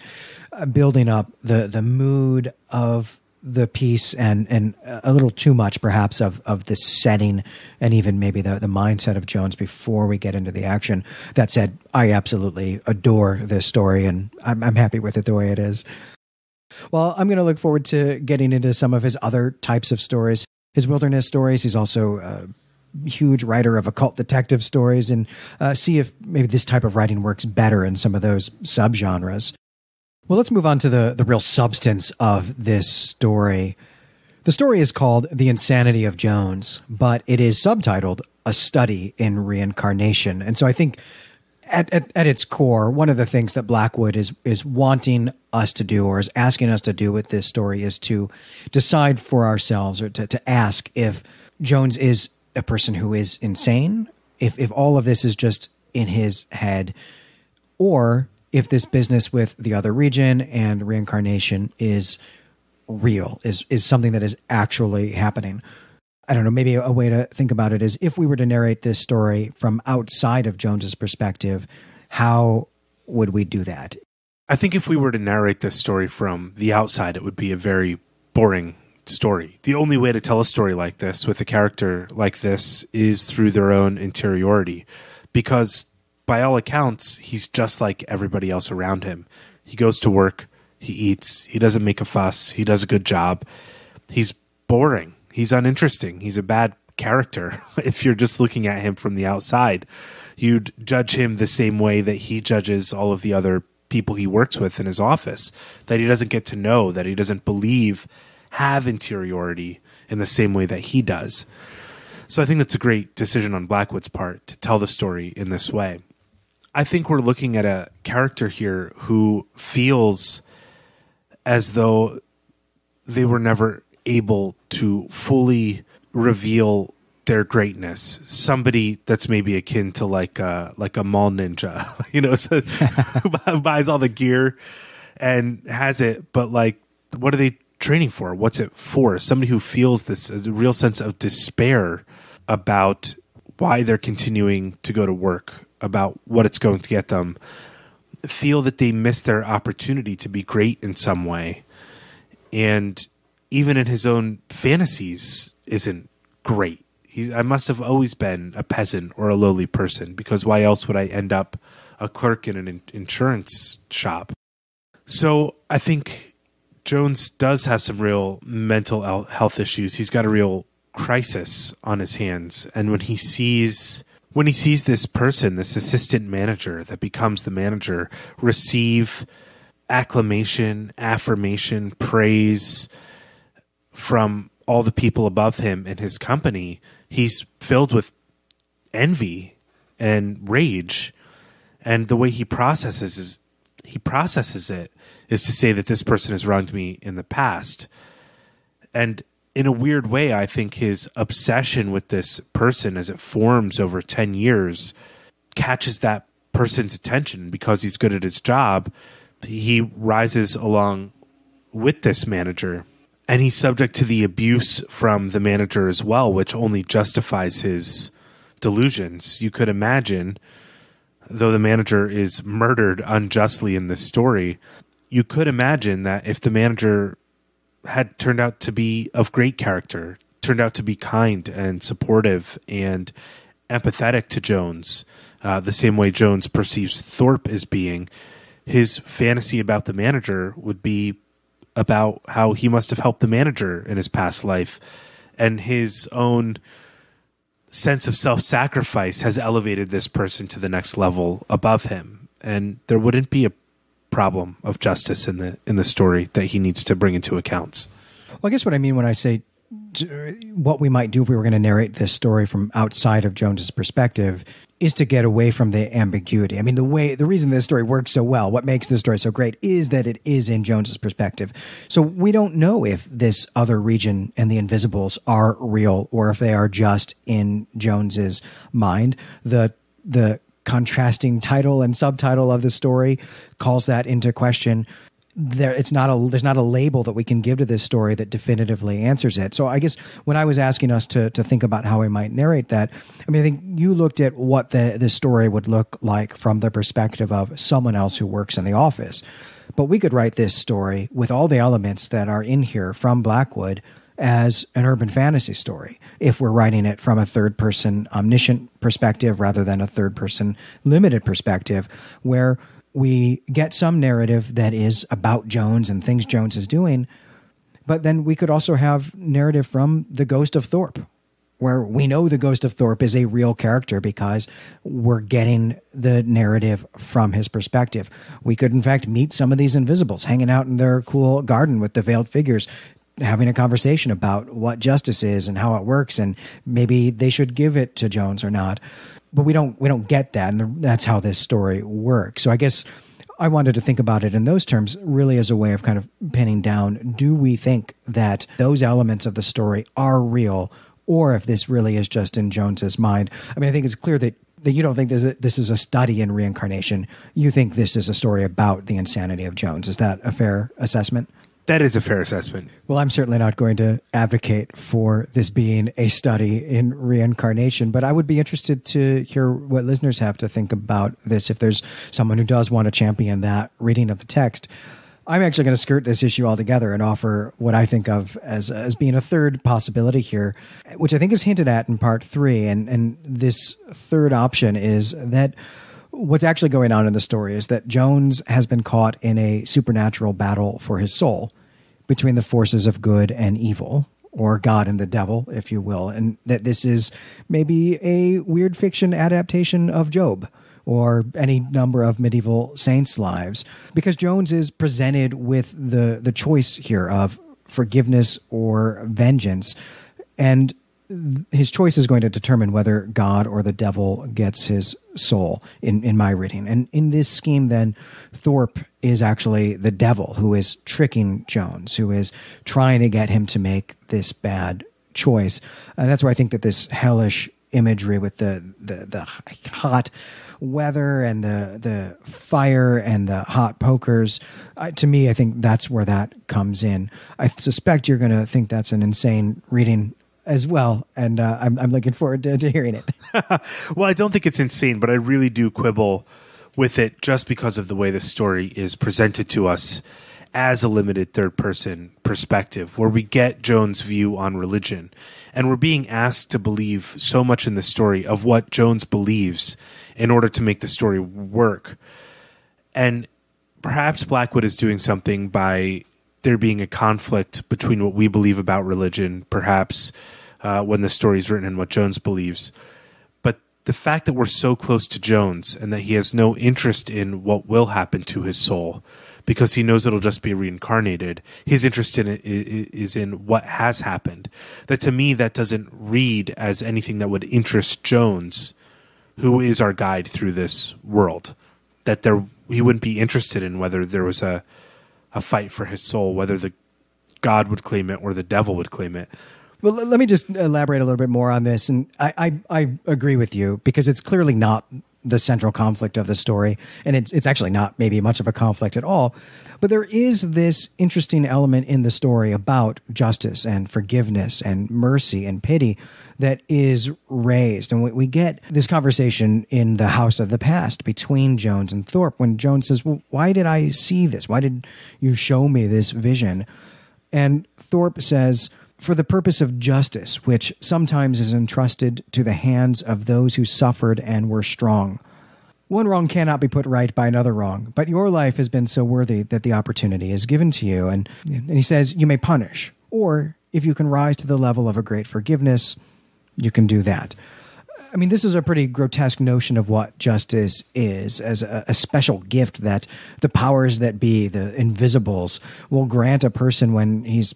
building up the mood of the piece and a little too much perhaps of the setting and even maybe the mindset of Jones before we get into the action. That said, I absolutely adore this story and I'm happy with it the way it is. Well, I'm going to look forward to getting into some of his other types of stories, his wilderness stories. He's also huge writer of occult detective stories and see if maybe this type of writing works better in some of those subgenres. Well, let's move on to the real substance of this story. The story is called The Insanity of Jones, but it is subtitled A Study in Reincarnation. And so I think at its core, one of the things that Blackwood is wanting us to do, or is asking us to do with this story, is to decide for ourselves, or to ask if Jones is a person who is insane, if all of this is just in his head, or if this business with the other region and reincarnation is real, is something that is actually happening. I don't know, maybe a way to think about it is, if we were to narrate this story from outside of Jones's perspective, how would we do that? I think if we were to narrate this story from the outside, it would be a very boring story. The only way to tell a story like this with a character like this is through their own interiority, because by all accounts, he's just like everybody else around him. He goes to work, he eats, he doesn't make a fuss, he does a good job. He's boring. He's uninteresting. He's a bad character. If you're just looking at him from the outside, you'd judge him the same way that he judges all of the other people he works with in his office, that he doesn't get to know, that he doesn't believe have interiority in the same way that he does. So I think that's a great decision on Blackwood's part to tell the story in this way. I think we're looking at a character here who feels as though they were never able to fully reveal their greatness. Somebody that's maybe akin to like a mall ninja, so who buys all the gear and has it, but like, what are they training for? What's it for? Somebody who feels this as a real sense of despair about why they're continuing to go to work, about what it's going to get them, feel that they missed their opportunity to be great in some way. And even in his own fantasies isn't great. I must have always been a peasant or a lowly person, because why else would I end up a clerk in an insurance shop? So I think Jones does have some real mental health issues. He's got a real crisis on his hands. And when he sees this person, this assistant manager that becomes the manager, receive acclamation, affirmation, praise from all the people above him in his company, he's filled with envy and rage. And the way he processes it is to say that this person has wronged me in the past. And in a weird way, I think his obsession with this person, as it forms over 10 years, catches that person's attention. Because he's good at his job, he rises along with this manager. And he's subject to the abuse from the manager as well, which only justifies his delusions. You could imagine, though the manager is murdered unjustly in this story, you could imagine that if the manager had turned out to be of great character, turned out to be kind and supportive and empathetic to Jones, the same way Jones perceives Thorpe as being, his fantasy about the manager would be about how he must have helped the manager in his past life, and his own sense of self-sacrifice has elevated this person to the next level above him. And there wouldn't be a problem of justice in the story that he needs to bring into account. Well, I guess what I mean when I say what we might do if we were going to narrate this story from outside of Jones's perspective is to get away from the ambiguity. I mean, the reason this story works so well, what makes this story so great, is that it is in Jones's perspective. So we don't know if this other region and the Invisibles are real, or if they are just in Jones's mind. The contrasting title and subtitle of the story calls that into question. There's not a label that we can give to this story that definitively answers it. So I guess when I was asking us to think about how we might narrate that, I mean, I think you looked at what this story would look like from the perspective of someone else who works in the office. But we could write this story with all the elements that are in here from Blackwood as an urban fantasy story, if we're writing it from a third-person omniscient perspective rather than a third-person limited perspective, where we get some narrative that is about Jones and things Jones is doing, but then we could also have narrative from the ghost of Thorpe, where we know the ghost of Thorpe is a real character because we're getting the narrative from his perspective. We could, in fact, meet some of these invisibles hanging out in their cool garden with the veiled figures, having a conversation about what justice is and how it works, and maybe they should give it to Jones or not. But we don't get that, and that's how this story works. So I guess I wanted to think about it in those terms, really as a way of kind of pinning down, do we think that those elements of the story are real, or if this really is just in Jones's mind? I mean, I think it's clear that you don't think this is a study in reincarnation. You think this is a story about the insanity of Jones. Is that a fair assessment? That is a fair assessment. Well, I'm certainly not going to advocate for this being a study in reincarnation, but I would be interested to hear what listeners have to think about this. If there's someone who does want to champion that reading of the text, I'm actually going to skirt this issue altogether and offer what I think of as being a third possibility here, which I think is hinted at in part 3. And this third option is that what's actually going on in the story is that Jones has been caught in a supernatural battle for his soul between the forces of good and evil, or God and the devil, if you will, and that this is maybe a weird fiction adaptation of Job or any number of medieval saints' lives, because Jones is presented with the choice here of forgiveness or vengeance, and his choice is going to determine whether God or the devil gets his soul in my reading. And in this scheme, then, Thorpe is actually the devil who is tricking Jones, who is trying to get him to make this bad choice. And that's why I think that this hellish imagery with the hot weather and the fire and the hot pokers, to me, I think that's where that comes in. I suspect you're going to think that's an insane reading as well, and I'm looking forward to hearing it. Well, I don't think it's insane, but I really do quibble with it just because of the way the story is presented to us as a limited third-person perspective, where we get Jones' view on religion, and we're being asked to believe so much in the story of what Jones believes in order to make the story work. And perhaps Blackwood is doing something by there being a conflict between what we believe about religion, perhaps when the story is written and what Jones believes. But the fact that we're so close to Jones and that he has no interest in what will happen to his soul because he knows it'll just be reincarnated, his interest in it is in what has happened. That to me, that doesn't read as anything that would interest Jones, who is our guide through this world. That he wouldn't be interested in whether there was a fight for his soul, whether the God would claim it or the devil would claim it. Well, let me just elaborate a little bit more on this. And I agree with you, because it's clearly not the central conflict of the story. And it's actually not maybe much of a conflict at all. But there is this interesting element in the story about justice and forgiveness and mercy and pity that is raised. And we get this conversation in the house of the past between Jones and Thorpe, when Jones says, well, why did I see this? Why did you show me this vision? And Thorpe says, for the purpose of justice, which sometimes is entrusted to the hands of those who suffered and were strong. One wrong cannot be put right by another wrong, but your life has been so worthy that the opportunity is given to you. And he says, you may punish, or if you can rise to the level of a great forgiveness, you can do that. I mean, this is a pretty grotesque notion of what justice is, as a special gift that the powers that be, the invisibles, will grant a person when he's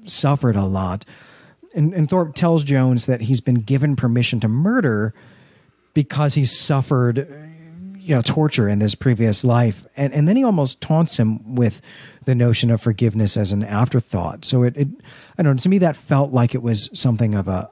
suffered a lot. And Thorpe tells Jones that he's been given permission to murder because he's suffered torture in this previous life. And then he almost taunts him with the notion of forgiveness as an afterthought. So I don't know, to me that felt like it was something of a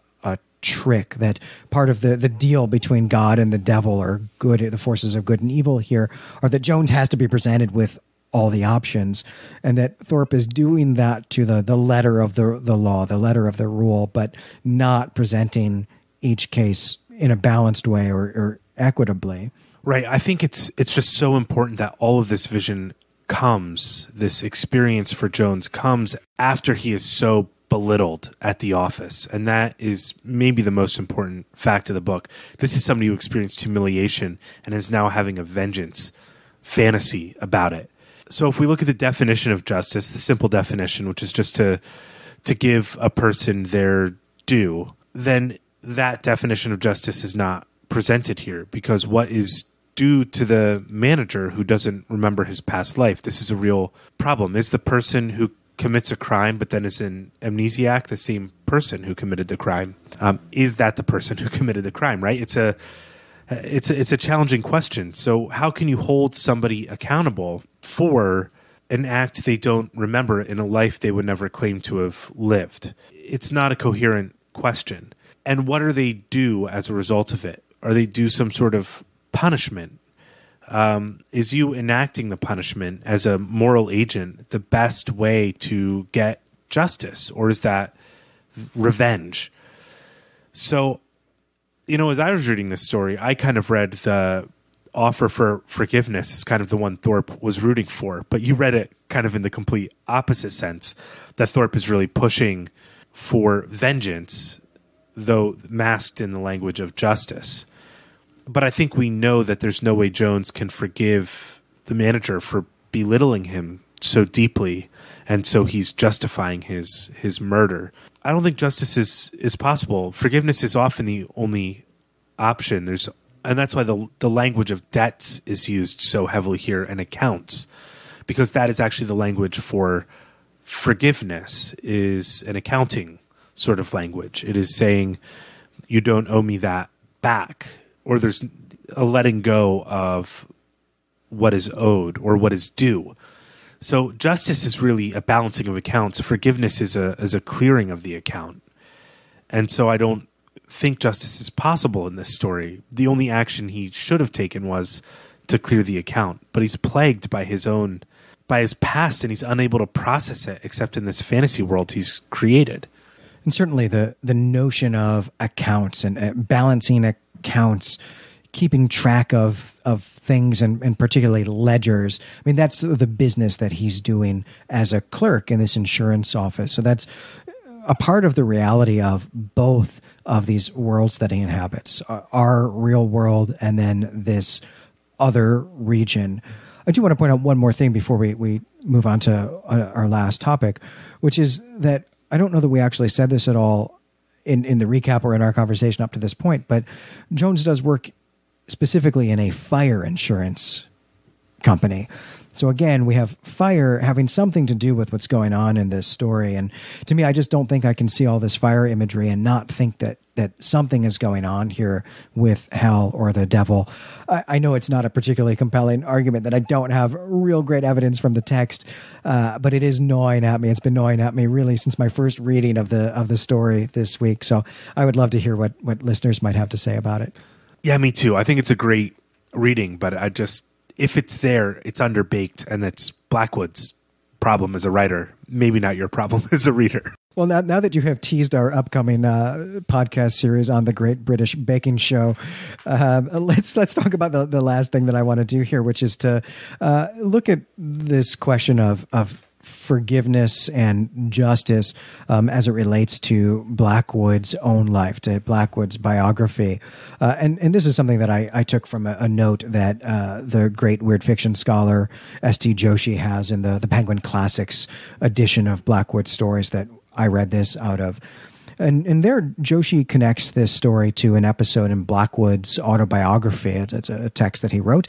trick, that part of the deal between God and the devil, or good, the forces of good and evil here, are that Jones has to be presented with all the options, and that Thorpe is doing that to the letter of the law, the letter of the rule, but not presenting each case in a balanced way or equitably. Right. I think it's just so important that all of this vision comes, this experience for Jones comes after he is so belittled at the office. And that is maybe the most important fact of the book. This is somebody who experienced humiliation and is now having a vengeance fantasy about it. So if we look at the definition of justice, the simple definition, which is just to give a person their due, then that definition of justice is not presented here, because what is due to the manager who doesn't remember his past life? This is a real problem. Is the person who commits a crime but then is an amnesiac the same person who committed the crime? Is that the person who committed the crime, right? It's a challenging question. So how can you hold somebody accountable for an act they don't remember in a life they would never claim to have lived? It's not a coherent question. And what are they due as a result of it? Are they due some sort of punishment? Is you enacting the punishment as a moral agent the best way to get justice, or is that revenge? So, as I was reading this story, I kind of read the offer for forgiveness as kind of the one Thorpe was rooting for, but you read it kind of in the complete opposite sense, that Thorpe is really pushing for vengeance, though masked in the language of justice. But I think we know that there's no way Jones can forgive the manager for belittling him so deeply, and so he's justifying his murder. I don't think justice is possible. Forgiveness is often the only option. And that's why the language of debts is used so heavily here, and accounts, because that is actually the language for forgiveness, is an accounting sort of language. It is saying, you don't owe me that back, or there's a letting go of what is owed or what is due. So justice is really a balancing of accounts. Forgiveness is a clearing of the account. And so I don't think justice is possible in this story. The only action he should have taken was to clear the account. But he's plagued by his past, and he's unable to process it except in this fantasy world he's created. And certainly the notion of accounts and balancing accounts, keeping track of things, and particularly ledgers. I mean, that's the business that he's doing as a clerk in this insurance office. So that's a part of the reality of both of these worlds that he inhabits, our real world and then this other region. I do want to point out one more thing before we move on to our last topic, which is that I don't know that we actually said this at all in the recap or in our conversation up to this point, but Jones does work specifically in a fire insurance company. So again, we have fire having something to do with what's going on in this story. And to me, I just don't think I can see all this fire imagery and not think that something is going on here with hell or the devil. I know it's not a particularly compelling argument, that I don't have real great evidence from the text, but it is gnawing at me. It's been gnawing at me really since my first reading of the story this week. So I would love to hear what listeners might have to say about it. Yeah, me too. I think it's a great reading, but if it's there, it's underbaked, and that's Blackwood's problem as a writer, maybe not your problem as a reader. Well, now that you have teased our upcoming podcast series on the Great British Baking Show, let's talk about the last thing that I want to do here, which is to look at this question of forgiveness and justice as it relates to Blackwood's own life, to Blackwood's biography. And this is something that I took from a note that the great weird fiction scholar S.T. Joshi has in the Penguin Classics edition of Blackwood's stories that I read this out of. And there, Joshi connects this story to an episode in Blackwood's autobiography. It's a text that he wrote.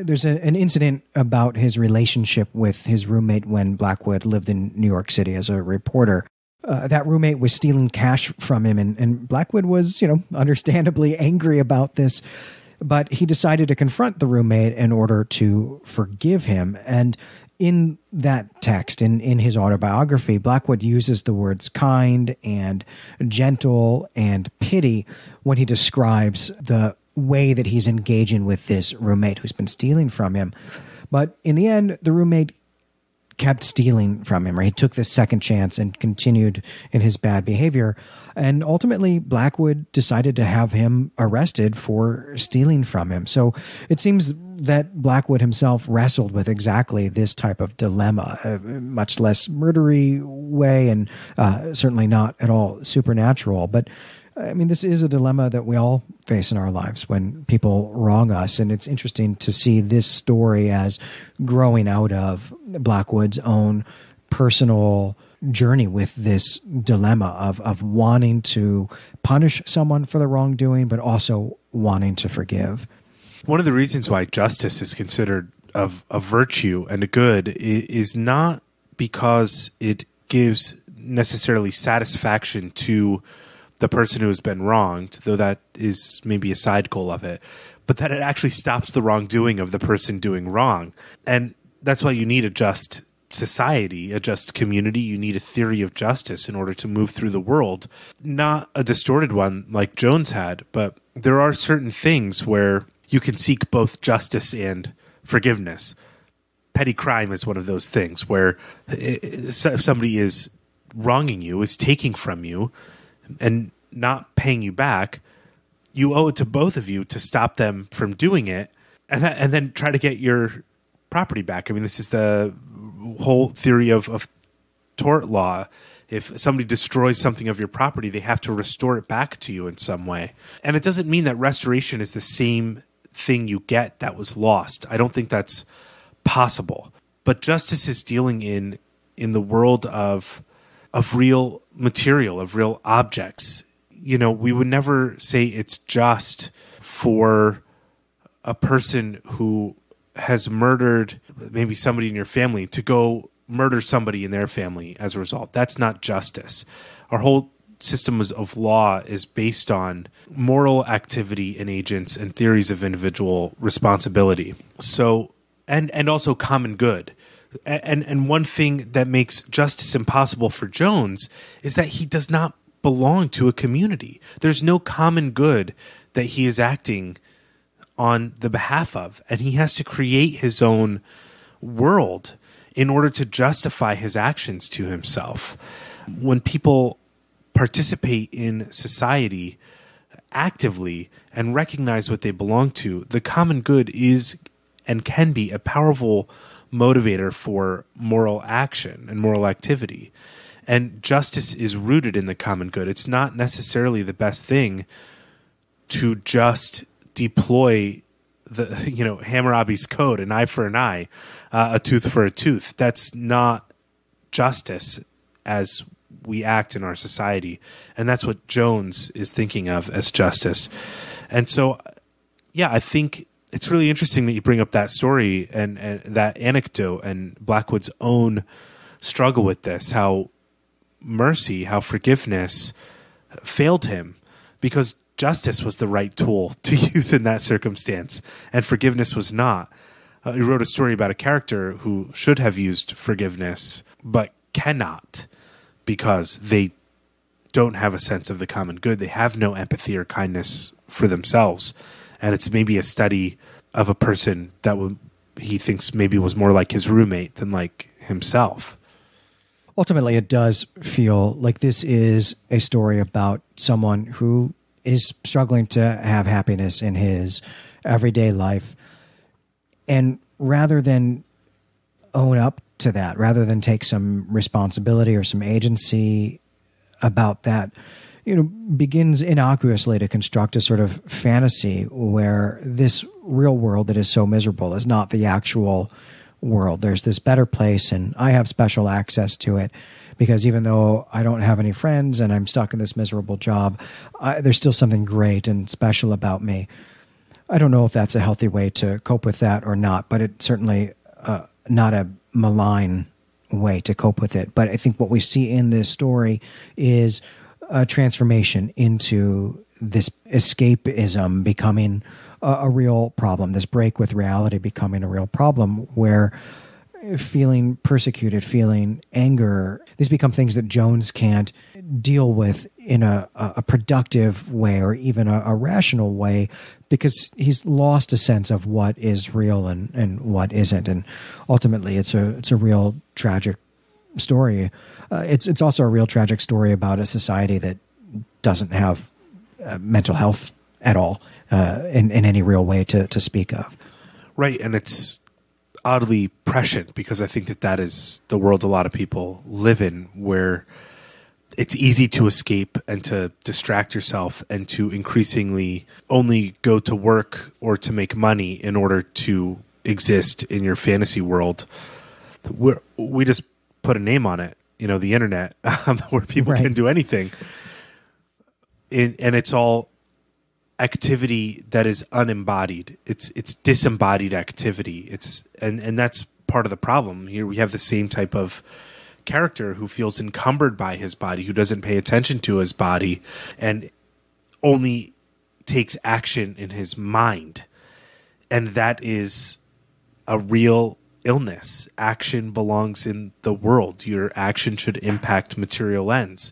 There's an incident about his relationship with his roommate when Blackwood lived in New York City as a reporter. That roommate was stealing cash from him, and Blackwood was, understandably angry about this. But he decided to confront the roommate in order to forgive him. And in that text, in his autobiography, Blackwood uses the words kind and gentle and pity when he describes the way that he's engaging with this roommate who's been stealing from him. But in the end, the roommate kept stealing from him, or he took this second chance and continued in his bad behavior. And ultimately, Blackwood decided to have him arrested for stealing from him. So it seems that Blackwood himself wrestled with exactly this type of dilemma, a much less murdery way, and certainly not at all supernatural. But I mean, this is a dilemma that we all face in our lives when people wrong us. And it's interesting to see this story as growing out of Blackwood's own personal journey with this dilemma of wanting to punish someone for the wrongdoing, but also wanting to forgive. One of the reasons why justice is considered of a virtue and a good is not because it gives necessarily satisfaction to the person who has been wronged, though that is maybe a side goal of it, but that it actually stops the wrongdoing of the person doing wrong. And that's why you need a just society, a just community. You need a theory of justice in order to move through the world. Not a distorted one like Jones had, but there are certain things where you can seek both justice and forgiveness. Petty crime is one of those things where if somebody is wronging you, is taking from you, and not paying you back, you owe it to both of you to stop them from doing it, and then try to get your property back. I mean, this is the whole theory of tort law. If somebody destroys something of your property, they have to restore it back to you in some way. And it doesn't mean that restoration is the same thing you get that was lost. I don't think that's possible. But justice is dealing in the world of real material, of real objects. You know, we would never say it's just for a person who has murdered maybe somebody in your family to go murder somebody in their family as a result. That's not justice. Our whole system of law is based on moral activity in agents and theories of individual responsibility. So, and also common good. And one thing that makes justice impossible for Jones is that he does not belong to a community. There's no common good that he is acting on the behalf of, and he has to create his own world in order to justify his actions to himself. When people participate in society actively and recognize what they belong to, the common good is and can be a powerful motivator for moral action and moral activity. And justice is rooted in the common good. It's not necessarily the best thing to just deploy the, Hammurabi's code, an eye for an eye, a tooth for a tooth. That's not justice as we act in our society. And that's what Jones is thinking of as justice. And so, yeah, I think it's really interesting that you bring up that story and that anecdote and Blackwood's own struggle with this, how mercy, how forgiveness failed him because justice was the right tool to use in that circumstance and forgiveness was not. He wrote a story about a character who should have used forgiveness but cannot because they don't have a sense of the common good. They have no empathy or kindness for themselves. And it's maybe a study of a person that he thinks maybe was more like his roommate than like himself. Ultimately, it does feel like this is a story about someone who is struggling to have happiness in his everyday life. And rather than own up to that, rather than take some responsibility or some agency about that, begins innocuously to construct a sort of fantasy where this real world that is so miserable is not the actual world. There's this better place and I have special access to it because even though I don't have any friends and I'm stuck in this miserable job, there's still something great and special about me. I don't know if that's a healthy way to cope with that or not, but it's certainly not a malign way to cope with it. But I think what we see in this story is a transformation into this escapism becoming a real problem, this break with reality becoming a real problem where feeling persecuted, feeling anger, these become things that Jones can't deal with in a productive way or even a rational way because he's lost a sense of what is real and what isn't. And ultimately, it's a real tragic story. It's also a real tragic story about a society that doesn't have mental health at all in any real way to speak of. Right, and it's oddly prescient because I think that is the world a lot of people live in, where it's easy to escape and to distract yourself and to increasingly only go to work or to make money in order to exist in your fantasy world. We just put a name on it. the internet, where people Right. can do anything. And it's all activity that is unembodied. It's disembodied activity. And that's part of the problem. Here we have the same type of character who feels encumbered by his body, who doesn't pay attention to his body, and only takes action in his mind. And that is a real illness. Action belongs in the world. Your action should impact material ends.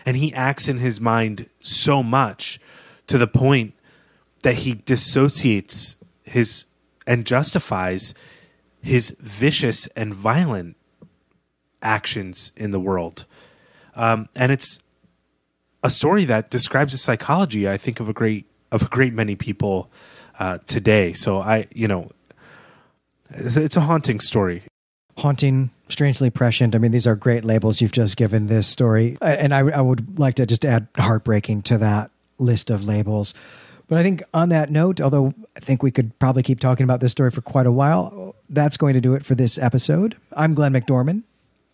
And he acts in his mind so much to the point that he dissociates and justifies his vicious and violent actions in the world. And it's a story that describes the psychology, I think, of a great many people today. So it's a haunting story. Haunting, strangely prescient. I mean, these are great labels you've just given this story. And I would like to just add heartbreaking to that list of labels. But I think on that note, although I think we could probably keep talking about this story for quite a while, that's going to do it for this episode. I'm Glenn McDorman.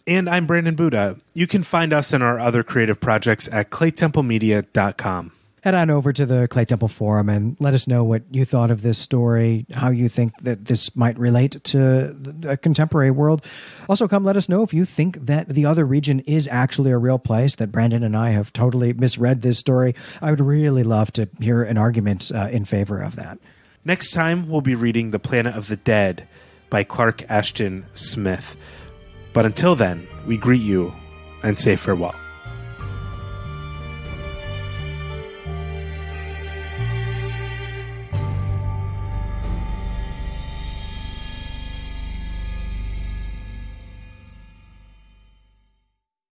And I'm Brandon Buddha. You can find us and our other creative projects at claytemplemedia.com. Head on over to the Clay Temple Forum and let us know what you thought of this story, how you think that this might relate to the contemporary world. Also, come let us know if you think that the other region is actually a real place, that Brandon and I have totally misread this story. I would really love to hear an argument in favor of that. Next time, we'll be reading The Planet of the Dead by Clark Ashton Smith. But until then, we greet you and say farewell.